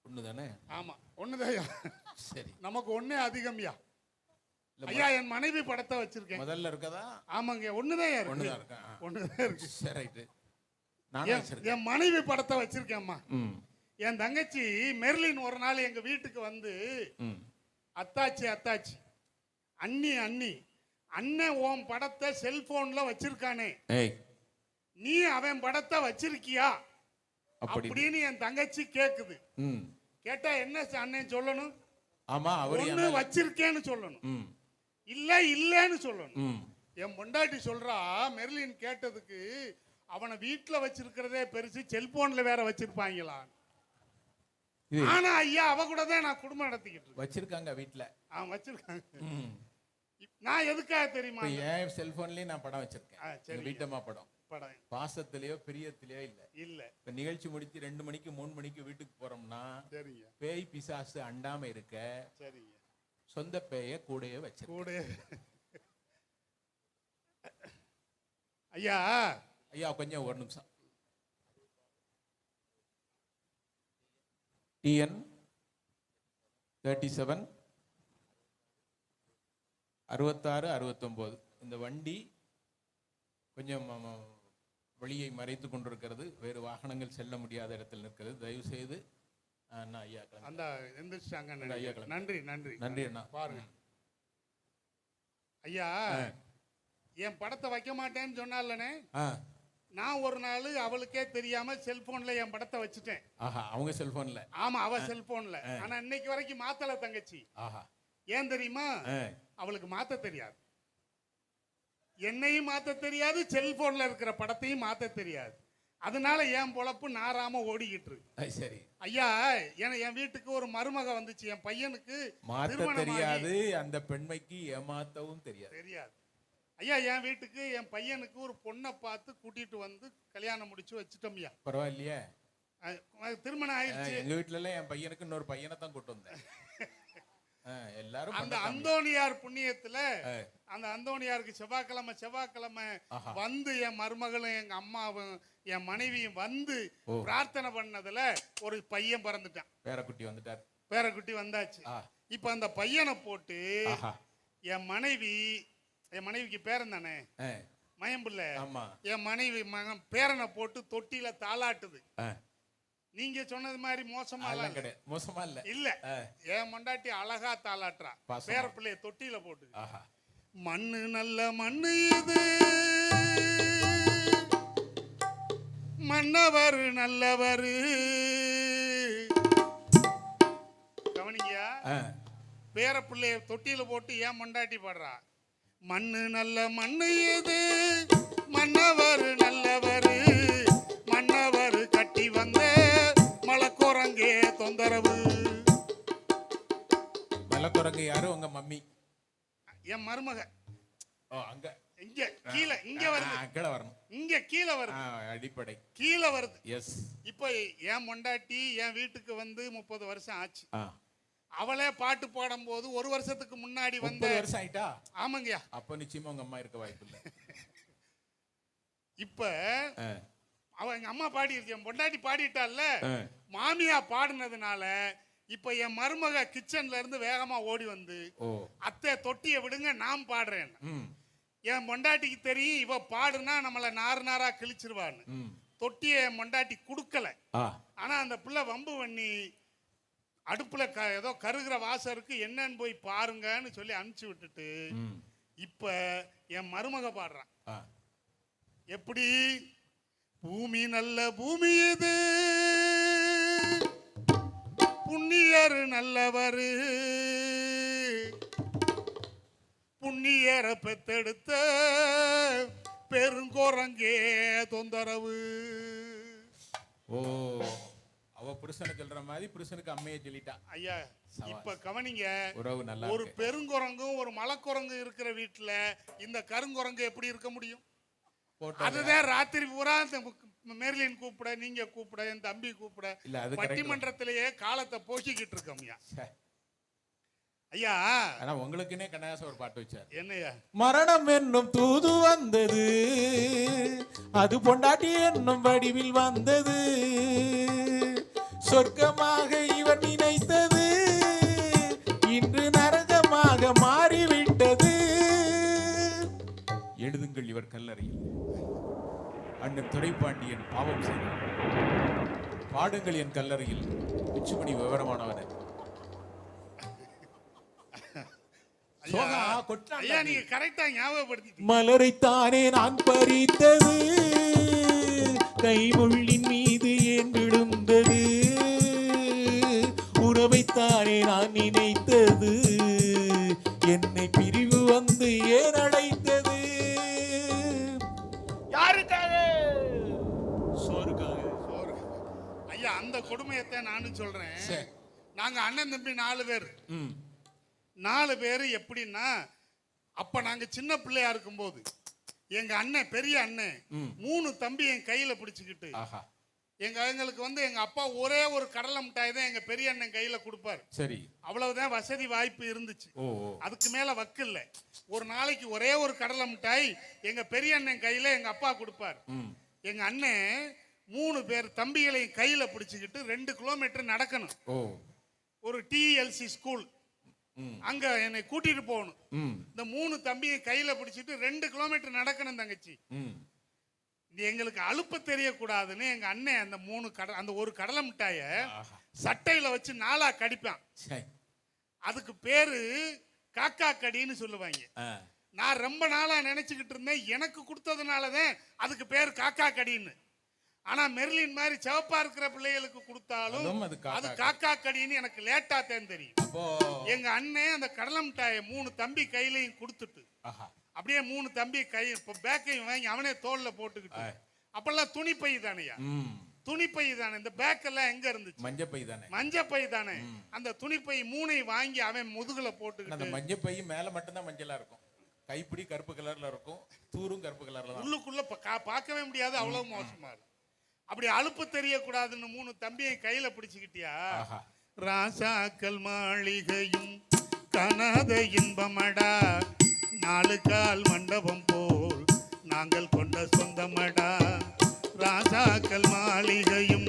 ஒண்ணுதானே? ஆமா, ஒண்ணுதான். சரி, நமக்கு ஒன்னே அதிகம்யா. ஐயா, என் மனைவி படத்தை வச்சிருக்கேன். முதல்ல இருக்கதா? ஆமாங்க, ஒண்ணுதான் இருக்கு. ஒண்ணுதான் இருக்கு. சரி, என் மனைவி படத்தை வச்சிருக்கேன்மா. என் தங்கச்சி மெர்லின் ஒரு நாள் எங்க வீட்டுக்கு வந்து, அத்தாச்சி அத்தாச்சி, அண்ணி அண்ணி, அண்ணன் உன் படத்தை செல்போன்ல வச்சிருக்கானே, நீ அவன் படத்தை வச்சிருக்கியா அப்படின்னு என் தங்கச்சி கேக்குது. கேட்டா என்ன அண்ணன் சொல்லணும்? ஆமா, ஒண்ணு வச்சிருக்கேன்னு சொல்லணும், இல்ல இல்லன்னு சொல்லணும். என் பொண்டாட்டி சொல்றா, மெர்லின் கேட்டதுக்கு, அவனை வீட்டுல வச்சிருக்கிறதே பெருசு, செல்போன்ல வேற வச்சிருப்பாங்களா. ஆனா ஐயா, அவ கூட தான் நான் குடும்பம் நடத்திக்கிட்டு வச்சிருக்காங்க வீட்டுல. வச்சிருக்காங்க. நான் எதுக்காக தெரியுமா? என் செல்போன்லயும் நான் படம் வச்சிருக்கேன். வீட்டம்மா படம். பாசத்திலேயோ பிரியத்திலேயோ இல்ல. இப்ப நிகழ்ச்சி முடிச்சு 2 மணிக்கு 3 மணிக்கு வீட்டுக்கு போறோம்னா, பேய் பிசாசு அண்டாம இருக்க சொந்த பேய கூடயே வச்சு கூட. ஐயா ஐயா கொஞ்சம் ஒரு நிமிஷம். TN 37 66 69 இந்த வண்டி கொஞ்சம் வழியை மறைத்து கொண்டிருக்கிறது. வேறு வாகனங்கள் செல்ல முடியாத இடத்தில் இருக்கிறது. தயவு செய்து ஐயா அந்த எந்திரிச்சாங்க. நன்றி நன்றி நன்றி அண்ணா. பாருங்க ஐயா, என் படத்தை வைக்க மாட்டேன்னு சொன்னாலனே, நான் ஒரு நாள் அவளுக்கே தெரியாம செல்போன்ல என் படத்தை வச்சுட்டேன். அவங்க செல்போன்ல? ஆமா, அவ செல்போன்ல. ஆனா இன்னைக்கு வரைக்கும் மாத்தல தங்கச்சி. ஏன் தெரியுமா? அவளுக்கு மாத்த தெரியாது, என்னையும் மாத்த தெரியாது, செல்போன்ல இருக்கிற படத்தையும் மாத்த தெரியாது. அதனால என் பொழப்பு நாராம ஓடிக்கிட்டு இருக்கு. சரி ஐயா, என் வீட்டுக்கு ஒரு மருமக வந்துச்சு. என் பையனுக்கு மாத்த தெரியாது, அந்த பெண்மைக்கு ஏமாத்தவும் தெரியாது. ஐயா, என் வீட்டுக்கு என் பையனுக்கு ஒரு பொண்ணை பார்த்து கூட்டிட்டு வந்து கல்யாணம் முடிச்சு வச்சுட்டோம். ஐயா பரவாயில்லையே, திருமணம் ஆயிடுச்சு. எங்க வீட்டுல எல்லாம் என் பையனுக்கு இன்னொரு பையனை தான் கூட்டு வந்தேன். எல்லாரும் அந்த அந்தோனியார் புண்ணியத்துல, அந்த அந்தோனியாருக்கு செவ்வாய்க்கிழமை வந்து என் மருமகளும் எங்க அம்மாவும் என் மனைவியும் வந்து பிரார்த்தனை பண்ணதுல ஒரு பையன் பிறந்துட்டான். பேரக்குட்டி வந்தாச்சு. இப்ப அந்த பையனை போட்டு என் மனைவிக்கு பேரன் தானே மயம்பிள்ள, என் மனைவி மகன் பேரனை போட்டு தொட்டில தாளாட்டுது. நீங்க சொன்னது மாதிரி மோசமா இல்ல இல்ல, என் மண்டாட்டி அழகா தாளாட்டுறா பேர பிள்ளைய தொட்டில போட்டு. மண்ணு நல்ல மண்ணு இது, மன்னவர் நல்லவர். கவனிங்க, பேர பிள்ளைய தொட்டில போட்டு ஏன் மண்டாட்டி பாடுறா? மண்ணு நல்ல மண்ணு இது, மன்னவர் நல்லவர், மன்னவர் கட்டி வந்த மலக்குரங்கே தொந்தரவு. மலக்குரங்கு யாரு? உங்க மம்மி? என் மருமக. அங்க இங்க கீழ, இங்க வருது, கீழ வரணும், இங்க கீழ வருது, அடிப்படை கீழ வருது. எஸ். இப்ப என் மொண்டாட்டி என் வீட்டுக்கு வந்து 30 வருஷம் ஆச்சு. அவளே பாட்டு பாடும் போது ஒரு வருஷத்துக்கு முன்னாடி வந்த 30 வருஷம் ஆயிட்டா? ஆமாங்கய்யா. அப்ப நிச்சயமா உங்க அம்மா இருக்க வாய்ப்பு இல்ல. இப்ப அவ எங்க அம்மா பாடி இருக்கு, என் பொண்டாட்டி பாடிட்டால, மாமியா பாடினதுனால இப்ப என் மருமக கிச்சன்ல இருந்து வேகமா ஓடி வந்து, அத்தை தொட்டியை விடுங்க நான் பாடுறேன். என் பொண்டாட்டிக்கு தெரியும் இவ பாடுனா நம்மள நாரா கிழிச்சிருவான்னு. தொட்டியை என் பொண்டாட்டி குடுக்கல. ஆனா அந்த பிள்ளை வம்பு பண்ணி அடுப்புல ஏதோ கருகிற வாசம் இருக்கு, என்னன்னு போய் பாருங்கன்னு சொல்லி அனுப்பிச்சு விட்டுட்டு இப்ப என் மருமக பாடுறான். எப்படி? பூமி நல்ல பூமி இது, புண்ணியர் நல்லவர், புண்ணியரை பெத்தெடுத்த பெருங்கோரங்கே தொந்தரவு. அவ புருஷனுக்கு சொல்ற மாதிரி புருஷனுக்கு அம்மையை சொல்லிட்டா. ஐயா, இப்ப கவனிங்க, உறவு நல்லா. ஒரு பெருங்குரங்கும் ஒரு மலக்குரங்கு இருக்கிற வீட்டுல இந்த கருங்குரங்கு எப்படி இருக்க முடியும்? அதுதான் ராத்திரி பூரா மெர்லின் கூப்பிட, நீங்க கூப்பிட, என் தம்பி கூப்பிட, பட்டிமன்றத்திலேயே காலத்தை போக்கிக்கிட்டு இருக்கோம். ஐயா, ஆனா உங்களுக்குன்னே கண்ணதாசன் ஒரு பாட்டு வச்சார். என்னையா? மரணம் என்னும் தூது வந்தது, அது பொண்டாட்டி என்னும் வடிவில் வந்தது, சொர்க்கமாக இவர் நினைத்தது இன்று நரகமாக மாறிவிட்டது. எழுதுங்கள் இவர் கல்லறையில் அண்ணன் துரைப்பாண்டியன் பாவம் செய்தார், பாடுங்கள் என் கல்லறையில் பிச்சுமணி விவரமானவன். மலரைத்தானே நான் பறித்தது, கைமுள்ளின் மீது ஏன் விழுந்தது, உறவைத்தானே நான் நினைத்தது, என்னை பிரிவு வந்து ஏன் அழைத்தது. யாருக்காக? சோறுக்காக. ஐயா, அந்த கொடுமையத்தை நானும் சொல்றேன். நாங்க அண்ணன் தம்பி 4 பேர். 4 பேர் எப்படின்னா, அப்ப நாங்க சின்ன பிள்ளையா இருக்கும் போது எங்க அண்ணன், பெரிய அண்ணன் 3 தம்பி என் கையில பிடிச்சுக்கிட்டு, எங்களுக்கு வந்து எங்க அப்பா ஒரே ஒரு கடலை மிட்டாய் தான் எங்க பெரிய அண்ணன் கையில கொடுப்பாரு. சரி, அவ்வளவுதான் வசதி வாய்ப்பு இருந்துச்சு. அதுக்கு மேல வக்கு இல்ல. ஒரு நாளைக்கு ஒரே ஒரு கடலை மிட்டாய் எங்க பெரிய அண்ணன் கையில எங்க அப்பா கொடுப்பாரு. எங்க அண்ணன் 3 பேர் தம்பிகளையும் கையில பிடிச்சுக்கிட்டு 2 கிலோமீட்டர் நடக்கணும். ஒரு டிஎல்சி ஸ்கூல், அங்க என்னை கூட்டிட்டு போகணும். இந்த 3 தம்பியை கையில பிடிச்சிட்டு 2 கிலோமீட்டர் நடக்கணும் தங்கச்சி. எங்களுக்கு அலுப்ப தெரியக்கூடாதுன்னு எங்க அண்ணன் அந்த ஒரு கடலை மிட்டாய சட்டையில வச்சு 4ஆ கடிப்பான். அதுக்கு பேரு காக்கா கடின்னு சொல்லுவாங்க. நான் ரொம்ப நாளா நினைச்சுக்கிட்டு இருந்தேன், எனக்கு கொடுத்ததுனாலதான் அதுக்கு பேரு காக்கா கடின்னு. ஆனா மெர்லின் மாதிரி சிவப்பா இருக்கிற பிள்ளைகளுக்கு கொடுத்தாலும் அதுவும் அது காக்கா கடின்னு எனக்கு லேட்டா தான் தெரியும். அப்போ எங்க அண்ணன் அந்த கடலை மிட்டாயை 3 தம்பி கையிலையும் கொடுத்துட்டு அப்படியே 3 தம்பி கை பேக்கையும் வாங்கி அவனே தோல்ல போட்டுக்கிட்டு, அப்பெல்லாம் துணிப்பை தானையா, துணிப்பை தானே, இந்த பேக் எல்லாம் எங்க இருந்துச்சு, மஞ்சப்பை தானே, மஞ்சப்பை தானே, அந்த துணிப்பை 3 வாங்கி அவன் முதுகுல போட்டுக்கிட்டு, அந்த மஞ்சப்பை மேல மட்டும்தான் மஞ்சளா இருக்கும், கைப்பிடி கருப்பு கலர்ல இருக்கும், தூரும் கருப்பு கலர்ல, உள்ளுக்குள்ள பார்க்கவே முடியாது, அவ்வளவு மோசமா இருக்கும். அப்படி அலுப்பு தெரியக்கூடாதுன்னு 3 தம்பியை கையில பிடிச்சுக்கிட்டியா, ராசாக்கள் மாளிகையும் கனத இன்பமடா, 4 கால் மண்டபம் போல் நாங்கள் கொண்ட சொந்தமடா, ராசாக்கள் மாளிகையும்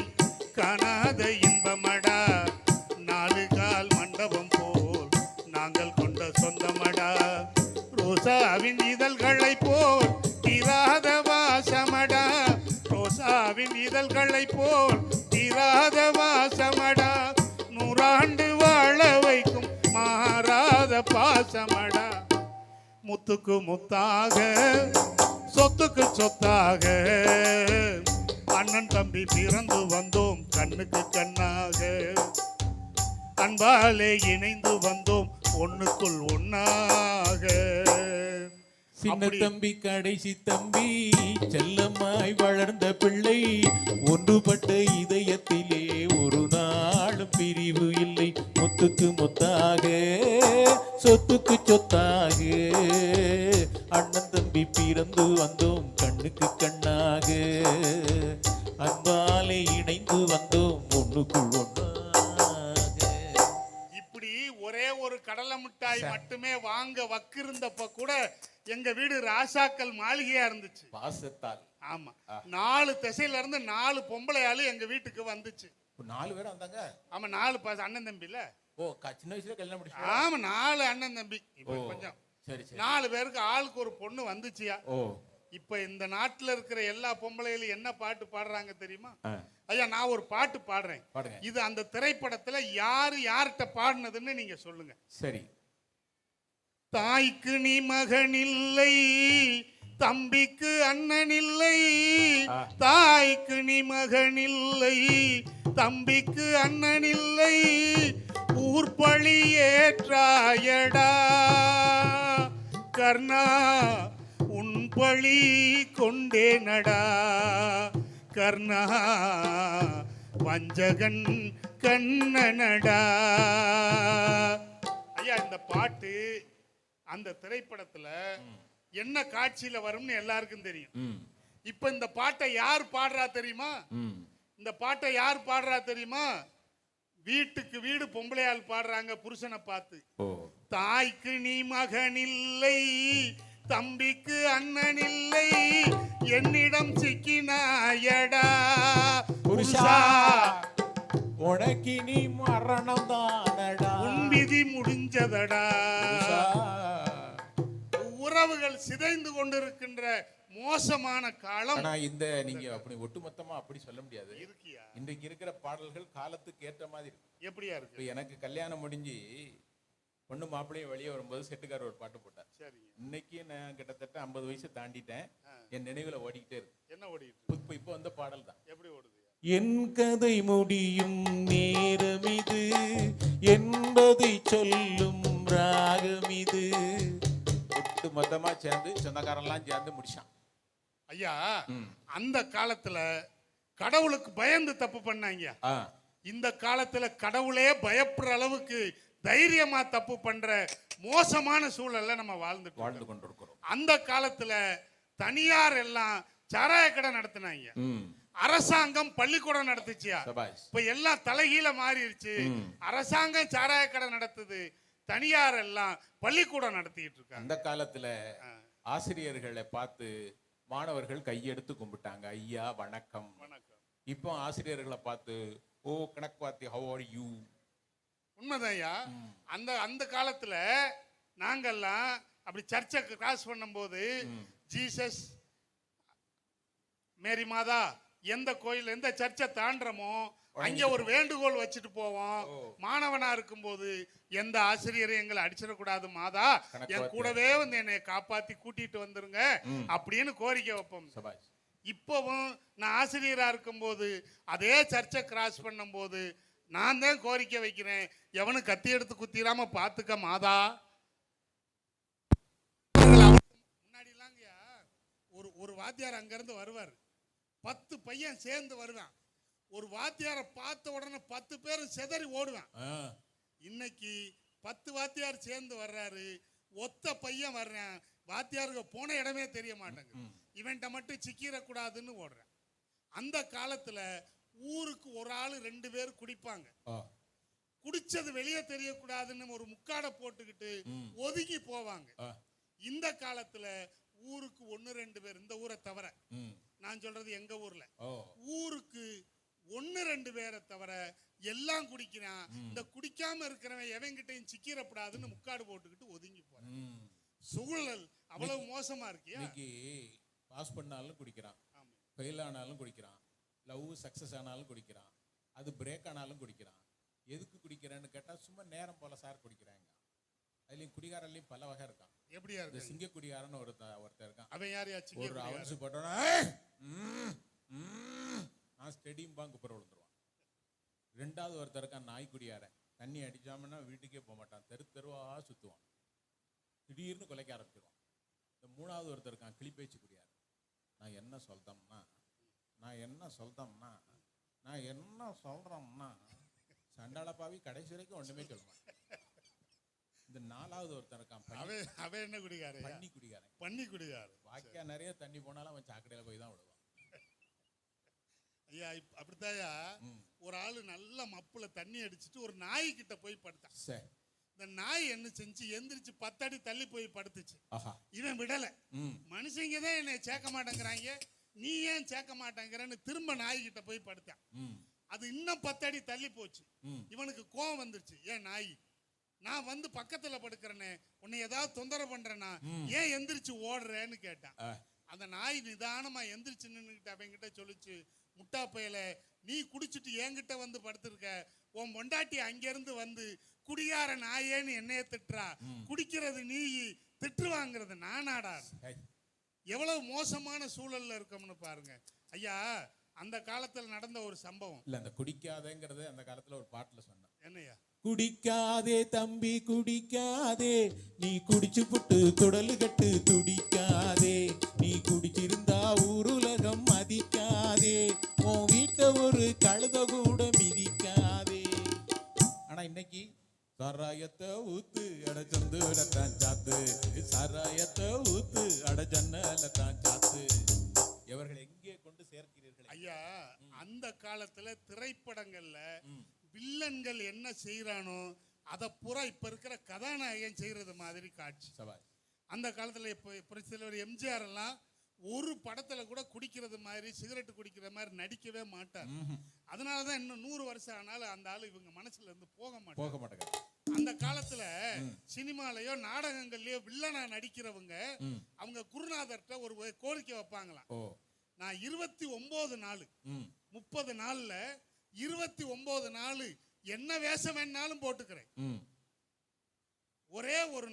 கனத இன்பமடா, 4 கால் மண்டபம் போல் நாங்கள் கொண்ட சொந்தமடா, ரோசாவின் இதழ்களை போல் தீராத வாசமடா, ரோசாவின் இதழ்களை போல் தீராத வாசமடா, 100 ஆண்டு வாழ வைக்கும் மாறாத பாசமடா, முத்துக்கு முத்தாக சொத்துக்கு சொத்தாக அண்ணன் தம்பி பிறந்து வந்தோம் கண்ணுக்கு கண்ணாக, அன்பாலே இணைந்து வந்தோம் ஒண்ணுக்குள் ஒண்ணாக. சின்ன தம்பி கடைசி தம்பி செல்லமாய் வளர்ந்த பிள்ளை, ஒன்றுபட்ட இதயத்திலே ஒரு நாளும் பிரிவு இல்லை, முத்துக்கு முத்தாக சொத்துக்கு சொத்தாக அண்ணன் தம்பி பிறந்து வந்தோம் கண்ணுக்கு கண்ணாக, அன்பாலே இணைந்து வந்தோம் ஒண்ணுக்குள் ஒண்ணாக. இப்படி ஒரே ஒரு கடலை மிட்டாய் மட்டுமே வாங்க வக்கிருந்தப்ப கூட எங்க வீடு ராசாக்கள் மாளிகையா இருந்துச்சு பாசத்தால். ஆமா, 4 திசையில இருந்து 4 பொம்பளை ஆளு எங்க வீட்டுக்கு வந்துச்சு. 4 பேர் வந்தாங்க. ஆமா, 4 அண்ணன் தம்பில. ஓ, சின்ன வயசுல கல்யாணம் முடிச்சு. ஆமா, 4 அண்ணன் தம்பி. இப்ப கொஞ்சம் சரி சரி, 4 பேருக்கு ஆளுக்கு ஒரு பொண்ணு வந்துச்சியா. ஓ, இப்ப இந்த நாட்டுல இருக்கிற எல்லா பொம்பளைகளும் என்ன பாட்டு பாடுறாங்க தெரியுமா? ஐயா, நான் ஒரு பாட்டு பாடுறேன், இது அந்த திரைப்படத்துல யாரு யார்கிட்ட பாடினதுன்னு நீங்க சொல்லுங்க. சரி. தாய்க்கு நீ மகனில்லை, தம்பிக்கு அண்ணனில்லை, தாய்க்கு நீ மகனில்லை, தம்பிக்கு அண்ணனில்லை, ஊர்பழி ஏற்றாயடா கர்ணா, உன் பழி கொண்டே நடா கர்ணா, வஞ்சகன் கண்ணனடா. ஐயா, இந்த பாட்டு அந்த திரைப்படத்துல என்ன காட்சியில வரும்னு எல்லாருக்கும் தெரியும். இப்ப இந்த பாட்டை யார் பாடுறா தெரியுமா? இந்த பாட்டை யார் பாடுறா தெரியுமா? வீட்டுக்கு வீடு பொம்பளையால் பாடுறாங்க புருஷனை பார்த்து. தாய்க்கு நீ மகனில்லை, தம்பிக்கு அண்ணனில்லை, என்னிடம் சிக்கினாயடா புருஷா, உனக்கு நீ மரணம் தானடா, உன் விதி முடிஞ்சதடா. உறவுகள் சிதைந்து கொண்டிருக்கின்ற மோசமான காலம். ஆனா இந்த நீங்க அப்படி ஒட்டுமொத்தமா அப்படி சொல்ல முடியாது. இன்றைக்கு இருக்கிற பாடல்கள் காலத்துக்கு ஏற்ற மாதிரி இருக்கு. எப்படியா இருக்கு? எனக்கு கல்யாணம் முடிஞ்சு பொண்ணு மாப்பிள்ளையும் வெளியே வரும்போது செட்டுக்கார ஒரு பாட்டு போட்டார். சரி, இன்னைக்கு நான் கிட்டத்தட்ட 50 வயசு தாண்டிட்டேன். என் நினைவுல ஓடிக்கிட்டே இருக்கு. என்ன ஓடிட்டு? இப்போ வந்த பாடல் தான். எப்படி ஓடுது? என் கதை முடியும் நேரம் இது என்பதை சொல்லும் ராகம் இது. ஒட்டு மொத்தமா சேர்ந்து சொந்தக்காரெல்லாம் சேர்ந்து முடிச்சான். ஐயா, அந்த காலத்துல கடவுளுக்கு பயந்து தப்பு பண்ணாங்க. இந்த காலத்துல கடவுளே பயப்படுற அளவுக்கு தைரியமா தப்பு பண்ற மோசமான சூழல்ல நம்ம வாழ்ந்து கொண்டிருக்கிறோம். அந்த காலத்துல தனியார் எல்லாம் சாராய கடை நடத்தினாங்க, அரசாங்கம் பள்ளிக்கூடம் நடத்துச்சியா. இப்ப எல்லாம் தலைகீழ மாறிடுச்சு. அரசாங்கம் சாராய கடை நடத்துது, தனியார் எல்லாம் பள்ளிக்கூடம் நடத்திட்டு இருக்காங்க. அந்த காலத்துல ஆசிரியர்களை பார்த்து மாணவர்கள் கையெடுத்து கும்பிட்டாங்க, ஐயா வணக்கம் வணக்கம். இப்போ ஆசிரியர்களை பார்த்து ஓ கணக்குவாத்தி ஹவ் ஆர் யூ. உண்மைதையா. அந்த காலத்துல நாங்கெல்லாம் அப்படி சர்ச்சை கிராஸ் பண்ணும்போது ஜீசஸ் மேரி மாதா எந்த கோயில் எந்த சர்ச்சை தாண்டறமோ அங்க ஒரு வேண்டுகோள் வச்சுட்டு போவோம். மாணவனா இருக்கும்போது எந்த ஆசிரியரும் எங்களை அடிச்சிடக்கூடாது மாதா, என் கூடவே வந்து என்னை காப்பாத்தி கூட்டிட்டு வந்துருங்க அப்படின்னு கோரிக்கை வைப்போம். இப்போவும் நான் ஆசிரியராக இருக்கும்போது அதே சர்ச்சை கிராஸ் பண்ணும்போது நான் தான் கோரிக்கை வைக்கிறேன், எவனும் கத்தி எடுத்து குத்திராம பார்த்துக்க மாதா. முன்னாடிலாங்கய்யா ஒரு வாத்தியார் அங்கேருந்து வருவார், 10 பையன் சேர்ந்து வருவான். ஒரு வாத்தியாரை பார்த்த உடனே 10 பேர் சிதறி ஓடுவான். இன்னைக்கு 10 வாத்தியார் சேர்ந்து வர்றாரு, ஒத்த பையன் வர்றான், வாத்தியாருக்கு போன இடமே தெரிய மாட்டேங்குது, இவன்ட்ட மட்டும் சிக்கிடக்கூடாதுன்னு ஓடுறான். அந்த காலத்துல ஊருக்கு ஒரு ஆள் 2 பேர் குடிப்பாங்க, குடிச்சது வெளியே தெரியக்கூடாதுன்னு ஒரு முக்காடை போட்டுக்கிட்டு ஒதுங்கி போவாங்க. இந்த காலத்துல ஊருக்கு 1-2 பேர், இந்த ஊரை தவிர, நான் சொல்றது எங்க ஊர்ல, ஊருக்கு 1-2 பேரை தவிர எல்லாம் குடிக்கிறான். இந்த குடிக்காம இருக்கிறவன் எவங்கிட்டையும் சிக்கிரப்படாதுன்னு முக்காடு போட்டுக்கிட்டு ஒதுங்கி போறான். சூழல் அவ்வளவு மோசமா இருக்கு. இன்னைக்கு பாஸ் பண்ணாலும் குடிக்கிறான், ஃபெயில் ஆனாலும் குடிக்கிறான், லவ் சக்சஸ் ஆனாலும் குடிக்கிறான், அது பிரேக் ஆனாலும் குடிக்கிறான். எதுக்கு குடிக்கிறேன்னு கேட்டா சும்மா நேரம் போல சார் குடிக்கிறாங்க. அதுலயும் குடிகாரன்லயும் பல வகை இருக்கான். எப்படியா இருக்கு? சிங்க குடிகாரன்னு ஒருத்தர் இருக்கான். அவன் யாரையா? ஒரு அவன்ஸ் போட்டோன்னா நான் ஸ்டெடியும் பாங்க குப்புற விழுந்துருவான். 2வது ஒருத்தர் இருக்கான் நாய் குடியாரன், தண்ணி அடிச்சாமன்னா வீட்டுக்கே போக மாட்டான், தெருவா சுத்துவான், திடீர்னு கொலைக்க ஆரம்பிச்சிருவான். இந்த 3வது ஒருத்தர் இருக்கான் கிளிப்பேச்சு குடியாரன். நான் என்ன சொல்றோம்னா சண்டாளப்பாவி கடைசி வரைக்கும் ஒண்ணுமே சொல்லுவான். இந்த 4வது ஒருத்தர் இருக்கான் அவன் என்ன குடிகாரன்? பண்ணி குடிகாரன். வாக்கியா நிறைய தண்ணி போனாலும் அவன் சாக்கடையில போய் தான் விடுவான். ஐயா அப்படித்தாயா ஒரு ஆளு நல்ல மப்புல தண்ணி அடிச்சுட்டு ஒரு நாய் கிட்ட போய் படுத்தான். இந்த நாய் என்ன செஞ்சு எந்திரிச்சு 10 அடி தள்ளி போய் படுத்துச்சு. இவன் விடல, மனுஷங்க தான் என்னை சேர்க்க மாட்டேங்கிறாங்க, நீ ஏன் சேர்க்க மாட்டேங்கிறன்னு திரும்ப நாய் கிட்ட போய் படுத்தான். அது இன்னும் 10 அடி தள்ளி போச்சு. இவனுக்கு கோவம் வந்துருச்சு, ஏன் நாய், நான் வந்து பக்கத்துல படுக்கிறேனே, உன்னை ஏதாவது தொந்தரவு பண்றேன்னா ஏன் எந்திரிச்சு ஓடுறேன்னு கேட்டான். அந்த நாய் நிதானமா எந்திரிச்சு நின்றுகிட்ட அவங்கிட்ட சொல்லிச்சு, முட்டா பயல, நீ குடிச்சிட்டு என்கிட்ட வந்து படுத்திருக்க, உன் பொண்டாட்டி அங்கிருந்து வந்து குடியார நாயேன்னு என்னைய திட்டுறா, குடிக்கிறது நீ, திட்டு வாங்குறது நானாடா. எவ்வளவு மோசமான சூழல்ல இருக்கோம்னு பாருங்க ஐயா. அந்த காலத்துல நடந்த ஒரு சம்பவம் இல்ல, அந்த குடிக்காதேங்கிறது அந்த காலத்துல ஒரு பாட்டுல சொன்னான். என்னையா? குடிக்காதே தம்பி குடிக்காதே, நீ குடிச்சு புட்டு குடலு கட்டு துடிக்காதே, நீ குடிச்சிருந்தா ஊருலகம் மதிக்காதே, உன் வீட்டுல ஒரு கழுத கூட மிதிக்காதே. ஆனா இன்னைக்கு சாராயத்தை ஊத்து அடச்சந்துலத்தான் சாத்து, சாராயத்தை ஊத்து அடச்சன்னலத்தான் சாத்து. இவர்கள் எங்கே கொண்டு சேர்க்கிறீர்கள் ஐயா? அந்த காலத்துல திரைப்படங்கள்ல வில்லன்கள் என்ன செய்யறானோ அதை பூரா இப்ப இருக்கிற கதாநாயகன் செய்யறது மாதிரி காட்சி. அந்த காலத்துல இப்ப சிலர் எம்ஜிஆர் எல்லாம் ஒரு படத்துல கூட குடிக்கிறது மாதிரி, சிகரெட் குடிக்கிற மாதிரி நடிக்கவே மாட்டார். அதனாலதான் இன்னும் 100 வருஷம் ஆனாலும் அந்த ஆளு இவங்க மனசுல இருந்து போக மாட்டாங்க. அந்த காலத்துல சினிமாலயோ நாடகங்கள்லயோ வில்லனா நடிக்கிறவங்க அவங்க குருநாதர்கிட்ட ஒரு கோரிக்கை வைப்பாங்களாம். நான் 29 நாள் 30 நாள்ல 29 நாள் என்ன வேஷம் வேணாலும் போட்டுக்கிறேன், ஒரே ஒரு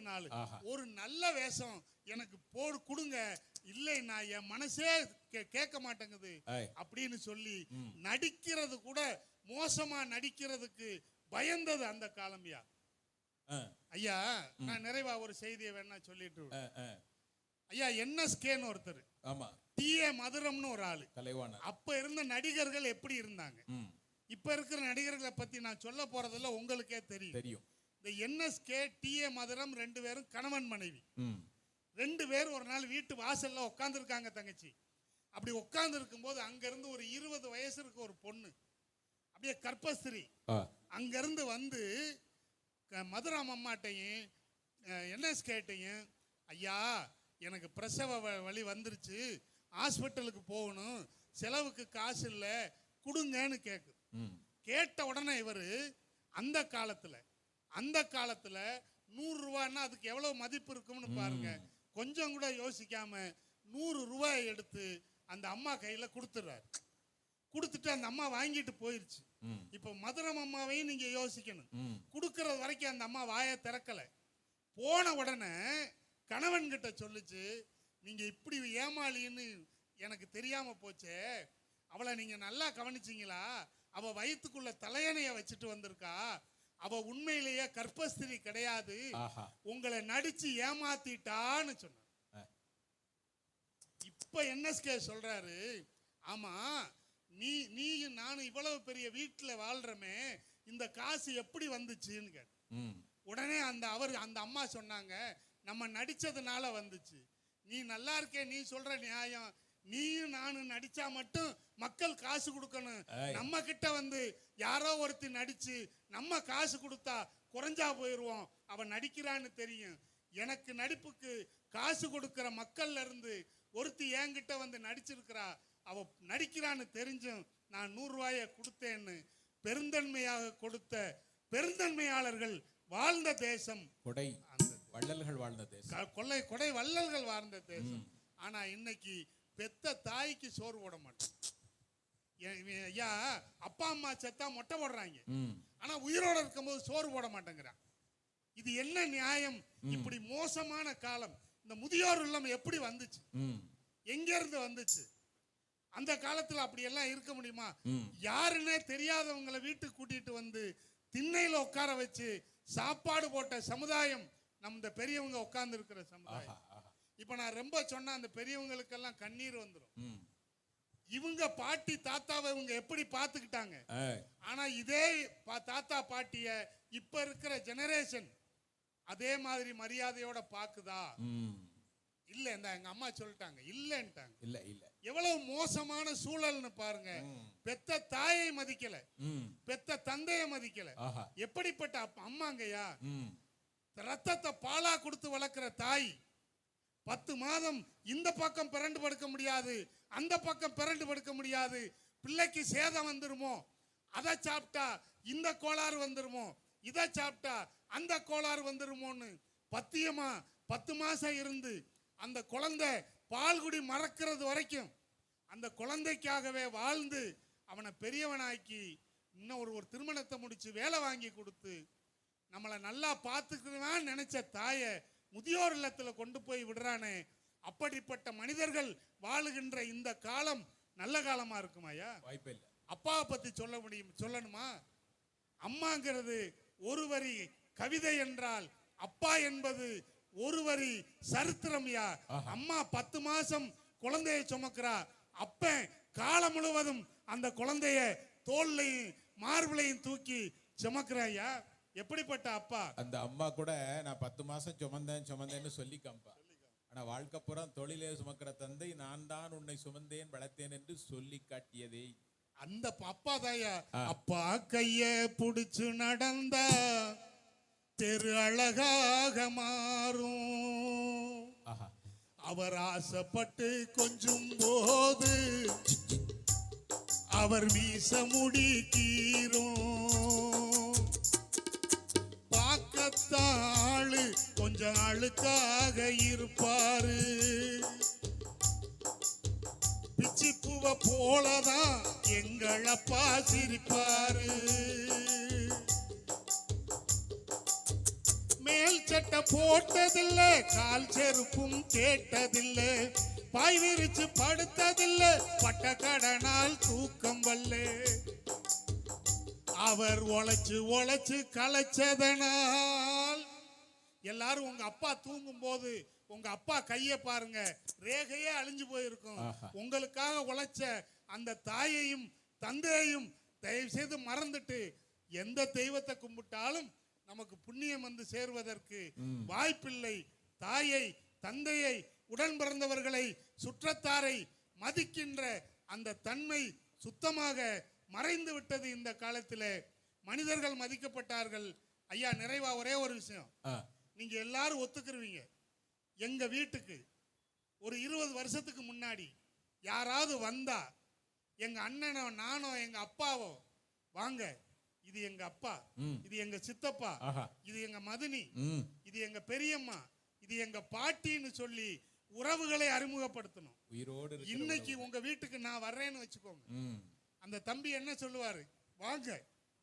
நாள் ஒரு நல்ல வேஷம் எனக்கு போடு கொடுங்க, இல்லை நான் என் மனசே கேட்க மாட்டேங்குது அப்படின்னு சொல்லி நடிக்கிறது கூட மோசமா நடிக்கிறதுக்கு பயந்தது அந்த காலம்யா. ஐயா நான் நிறைவா ஒரு செய்தியை வேணா சொல்லிட்டு, ஐயா NSKன்னு ஒருத்தர், டி.ஏ. மதுரம்னு ஒரு ஆளு, அப்ப இருந்த நடிகர்கள் எப்படி இருந்தாங்க, இப்ப இருக்கிற நடிகர்களை பத்தி நான் சொல்ல போறதில்ல, உங்களுக்கே தெரியும். இந்த NSK டி.ஏ. மதுரம் 2 பேரும் கணவன் மனைவி. 2 பேரும் ஒரு நாள் வீட்டு வாசல்ல உட்கார்ந்து இருக்காங்க தங்கச்சி. அப்படி உட்கார்ந்து இருக்கும்போது அங்க இருந்து ஒரு 20 வயசு இருக்க ஒரு பொண்ணு, அப்படியே கற்பஸ்திரி, அங்க இருந்து வந்து மதுராம் அம்மாட்டையும் NSKட்டையும், ஐயா எனக்கு பிரசவ வலி வந்துருச்சு, ஹாஸ்பிட்டலுக்கு போகணும், செலவுக்கு காசு இல்லை, கொடுங்கன்னு கேட்கு. கேட்ட உடனே இவரு அந்த காலத்துல 100 ரூபான்னா அதுக்கு எவ்வளவு மதிப்பு இருக்கும்னு பாருங்க. கொஞ்சம் கூட யோசிக்காம 100 ரூபாய் எடுத்து அந்த அம்மா கையில கொடுத்துறாரு. கொடுத்துட்டு அந்த அம்மா வாங்கிட்டு போயிருச்சு. இப்ப மதுரம் அம்மாவையும் நீங்க யோசிக்கணும். கொடுக்கறது வரைக்கும் அந்த அம்மா வாயை திறக்கல. போன உடனே கணவன் கிட்ட சொல்லுச்சு, நீங்க இப்படி ஏமாளின்னு எனக்கு தெரியாம போச்சே. அவளை நீங்க நல்லா கவனிச்சீங்களா? அவ வயிற்றுக்குள்ள தலையணைய வச்சுட்டு வந்திருக்கா. அவ உண்மையிலேயே கர்ப்பஸ்திரி கிடையாது, உங்களை நடிச்சு ஏமாத்திட்டான்னு சொன்ன. இப்ப என்எஸ்கே சொல்றாரு, ஆமா நீ நானும் இவ்வளவு பெரிய வீட்டுல வாழ்றமே, இந்த காசு எப்படி வந்துச்சுன்னு கேட்ட. உடனே அந்த அம்மா சொன்னாங்க, நம்ம நடிச்சதுனால வந்துச்சு. நீ நல்லா இருக்கே, நீ சொல்ற நியாயம். நீயும் நானும் நடிச்சா மட்டும் மக்கள் காசு கொடுக்கணும். நம்ம கிட்ட வந்து யாரோ ஒருத்தி நடிச்சு நம்ம காசு கொடுத்தா குறைஞ்சா போயிடுவோம். அவன் நடிக்கிறான்னு தெரியும். எனக்கு நடிப்புக்கு காசு கொடுக்கிற மக்கள்ல இருந்து ஒருத்தி என்கிட்ட வந்து நடிச்சிருக்கிறா, அவ நடிக்கிறான்னு தெரிஞ்சும் நான் 100 ரூபாயை கொடுத்தேன்னு பெருந்தன்மையாக கொடுத்த பெருந்தன்மையாளர்கள் வாழ்ந்த தேசம் கொடை வள்ளல்கள் வாழ்ந்த தேசம். கொடை வள்ளல்கள் வாழ்ந்த தேசம். ஆனா இன்னைக்கு பெத்த தாய்க்கு சோறு போட மாட்டேன். ஐயா, அப்பா அம்மா செத்தா மொட்டை போடுறாங்க, ஆனா உயிரோட இருக்கும்போது சோறு போட மாட்டேங்கிறான். இது என்ன நியாயம்? இப்படி மோசமான காலம். இந்த முதியோர் இல்லம் எப்படி வந்துச்சு? எங்க இருந்து வந்துச்சு? அந்த காலத்துல அப்படி எல்லாம் இருக்க முடியுமா? யாருன்னே தெரியாதவங்களை வீட்டுக்கு கூட்டிட்டு வந்து திண்ணையில உட்கார வச்சு சாப்பாடு போட்ட சமுதாயம் நம்ம பெரியவங்க உட்கார்ந்து இருக்கிற சமுதாயம். இப்ப நான் ரொம்ப சொன்னா அந்த பெரியவங்களுக்கெல்லாம் கண்ணீர் வந்துடும். இவங்க பாட்டி தாத்தாவை இவங்க எப்படி பாத்துக்கிட்டாங்க, ஆனா இதே தாத்தா பாட்டிய இப்ப இருக்கிற ஜெனரேஷன் அதே மாதிரி மரியாதையோட பாக்குதா? இல்ல. எங்க அம்மா சொல்லிட்டாங்க, இல்லன்ட்டாங்க. இல்ல இல்ல. எவ்வளவு மோசமான சூழல்னு பாருங்க. பெத்த தாயை மதிக்கல, பெத்த தந்தையை மதிக்கல. எப்படிப்பட்ட அம்மாங்கய்யா? ரத்தத்தை பாலா கொடுத்து வளர்க்கிற தாய் 10 மாதம் இந்த பக்கம் பிறண்டு படுக்க முடியாது, அந்த பக்கம் பிறண்டு படுக்க முடியாது. பிள்ளைக்கு சேதம் வந்துருமோ, அதை சாப்பிட்டா இந்த கோளாறு வந்துருமோ, இதை சாப்பிட்டா அந்த கோளாறு வந்துருமோன்னு பத்தியமா 10 மாசம் இருந்து அந்த குழந்தை பால்குடி மறக்கிறது வரைக்கும் அந்த குழந்தைக்காகவே வாழ்ந்து அவனை பெரியவனாக்கி இன்னும் ஒரு திருமணத்தை முடிச்சு வேலை வாங்கி கொடுத்து நம்மளை நல்லா பார்த்துக்கணும்னு நினைச்ச தாயை முதியோர் இல்லத்துல கொண்டு போய் விடுறானே. அப்படிப்பட்ட மனிதர்கள் வாழுகின்ற இந்த காலம் நல்ல காலமா இருக்குமாயா? வாய்ப்பே இல்லை. அப்பாவை பத்தி சொல்லணுமா? அம்மாங்கிறது ஒரு வரி கவிதை என்றால் அப்பா என்பது ஒரு வரி சரித்திரம்யா. அம்மா 10 மாசம் குழந்தையை சுமக்கிறா, அப்ப காலம் முழுவதும் அந்த குழந்தைய தோல்லையும் மார்பிளையும் தூக்கி சுமக்கிறாயா. எப்படிப்பட்ட அப்பா? அந்த அம்மா கூட நான் 10 மாசம் சுமந்தேன்னு சொல்லி காம்பா. ஆனா வாழ்க்கை புறம் தொழிலே சுமக்கிற தந்தை நான் தான் உன்னை சுமந்தேன் வளர்த்தேன் என்று சொல்லி காட்டியதே அந்த அப்பா தாயா. அப்பா கைய புடிச்சு நடந்தா தெரு அழகாக மாறும். அவர் ஆசைப்பட்டு கொஞ்சும் போது அவர் வீச முடி கீரும். பார்க்கத்தாளு கொஞ்சம் அழுக்காக இருப்பாரு, பிச்சி பூவ போலதான் எங்கள் அப்பா சிரிப்பாரு. மேல் சட்டை போட்டதில்ல, கால் செருப்பும் கேட்டதில்ல, பாய் விரிச்சு படுத்ததில்ல, பட்ட கடனால் தூக்கம் வல்ல. அவர் உழைச்சு களைச்சதனால் எல்லாரும் உங்க அப்பா தூங்கும் போது உங்க அப்பா கைய பாருங்க, ரேகையே அழிஞ்சு போயிருக்கும். உங்களுக்காக உழைச்ச அந்த தாயையும் தந்தையையும் தயவு செய்து மறந்துட்டு எந்த தெய்வத்தை கும்பிட்டாலும் நமக்கு புண்ணியம் வந்து சேர்வதற்கு வாய்ப்பில்லை. தாயை தந்தையை உடன் பிறந்தவர்களை சுற்றத்தாரை மதிக்கின்ற அந்த தன்மை சுத்தமாக மறைந்து விட்டது. இந்த காலத்தில் மனிதர்கள் மதிக்கப்பட்டார்கள். ஐயா, நிறைவா ஒரே ஒரு விஷயம், நீங்க எல்லாரும் ஒத்துக்குருவீங்க. எங்க வீட்டுக்கு ஒரு 20 வருஷத்துக்கு முன்னாடி யாராவது வந்தா எங்க அண்ணனோ நானோ எங்க அப்பாவோ, வாங்க இது எங்க அப்பா, இது எங்க சித்தப்பா, இது எங்க மதினி, இது எங்க பெரியம்மா, இது எங்க பாட்டின்னு சொல்லி உறவுகளை அறிமுகப்படுத்தணும். இன்னைக்கு உங்க வீட்டுக்கு நான் வர்றேன்னு வச்சுக்கோங்க, அந்த தம்பி என்ன சொல்லுவாரு, வாங்க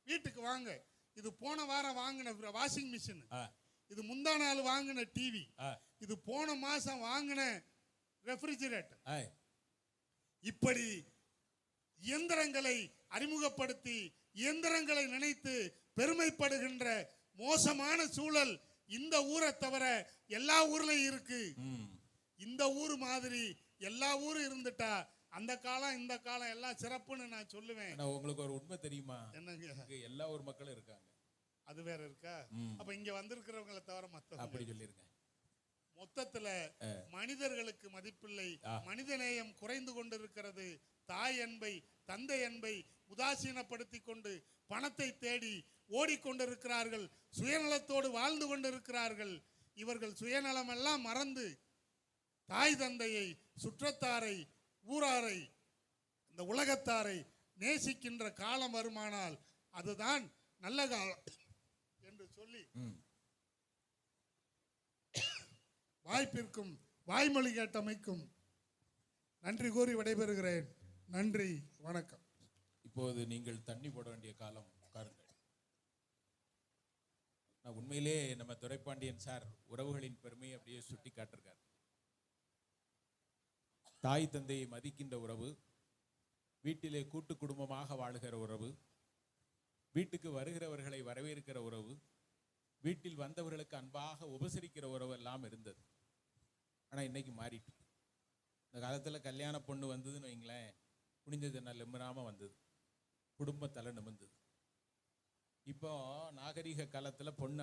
வீட்டுக்கு வாங்க, இது போன வாரம் வாங்கின வாஷிங் மிஷின், இது முந்தா நாள் வாங்கின டிவி, இது போன மாசம் வாங்கின ரெஃப்ரிஜிரேட்டர். ஆய். இப்படி இயந்திரங்களை அறிமுகப்படுத்தி இயந்திரங்களை நினைத்து பெருமைப்படுகின்ற மோசமான சூழல் இந்த ஊரை தவிர எல்லா ஊர்லயும் இருக்கு. இந்த ஊர் மாதிரி எல்லா ஊரும் இருந்துட்டா அந்த காலம் இந்த காலம் எல்லாம் சிறப்புன்னு நான் சொல்லுவேன். உங்களுக்கு ஒரு உண்மை தெரியுமா? என்னங்க? எல்லா ஊர் மக்களும் இருக்காங்க. அது வேற இருக்கா? அப்ப இங்க வந்திருக்கிறவங்களை தவிர மத்த அப்படி சொல்லிருங்க. மொத்தத்துல மனிதர்களுக்கு மதிப்பில்லை, மனிதநேயம் குறைந்து கொண்டிருக்கிறது. தாய் அன்பை தந்தை அன்பை உதாசீனப்படுத்தி கொண்டு பணத்தை தேடி ஓடிக்கொண்டிருக்கிறார்கள். சுயநலத்தோடு வாழ்ந்து கொண்டிருக்கிறார்கள். இவர்கள் சுயநலம் எல்லாம் மறந்து தாய் தந்தையை, சுற்றத்தாரை, ஊராரை, இந்த உலகத்தாரை நேசிக்கின்ற காலம் வருமானால் அதுதான் நல்ல காலம் என்று சொல்லி வாய்ப்பிற்கும் வாய்மொழி கேட்டமைக்கும் நன்றி கூறி விடைபெறுகிறேன். நன்றி, வணக்கம். இப்போது நீங்கள் தண்ணி போட வேண்டிய காலம். உட்காருங்கள். நான் உண்மையிலே நம்ம துரைப்பாண்டியன் சார் உறவுகளின் பெருமையை அப்படியே சுட்டி காட்டிருக்கார். தாய் தந்தையை மதிக்கின்ற உறவு, வீட்டிலே கூட்டு குடும்பமாக வாழுகிற உறவு, வீட்டுக்கு வருகிறவர்களை வரவேற்கிற உறவு, வீட்டில் வந்தவர்களுக்கு அன்பாக உபசரிக்கிற உறவு எல்லாம் இருந்தது. ஆனால் இன்னைக்கு மாறிட்டு. இந்த காலத்தில் கல்யாண பொண்ணு வந்ததுன்னு வைங்களேன், குனிஞ்சது என்ன நிமிராமல் வந்தது, குடும்பத்தலை நிமிர்ந்தது. இப்போ நாகரிக காலத்தில் பொண்ணு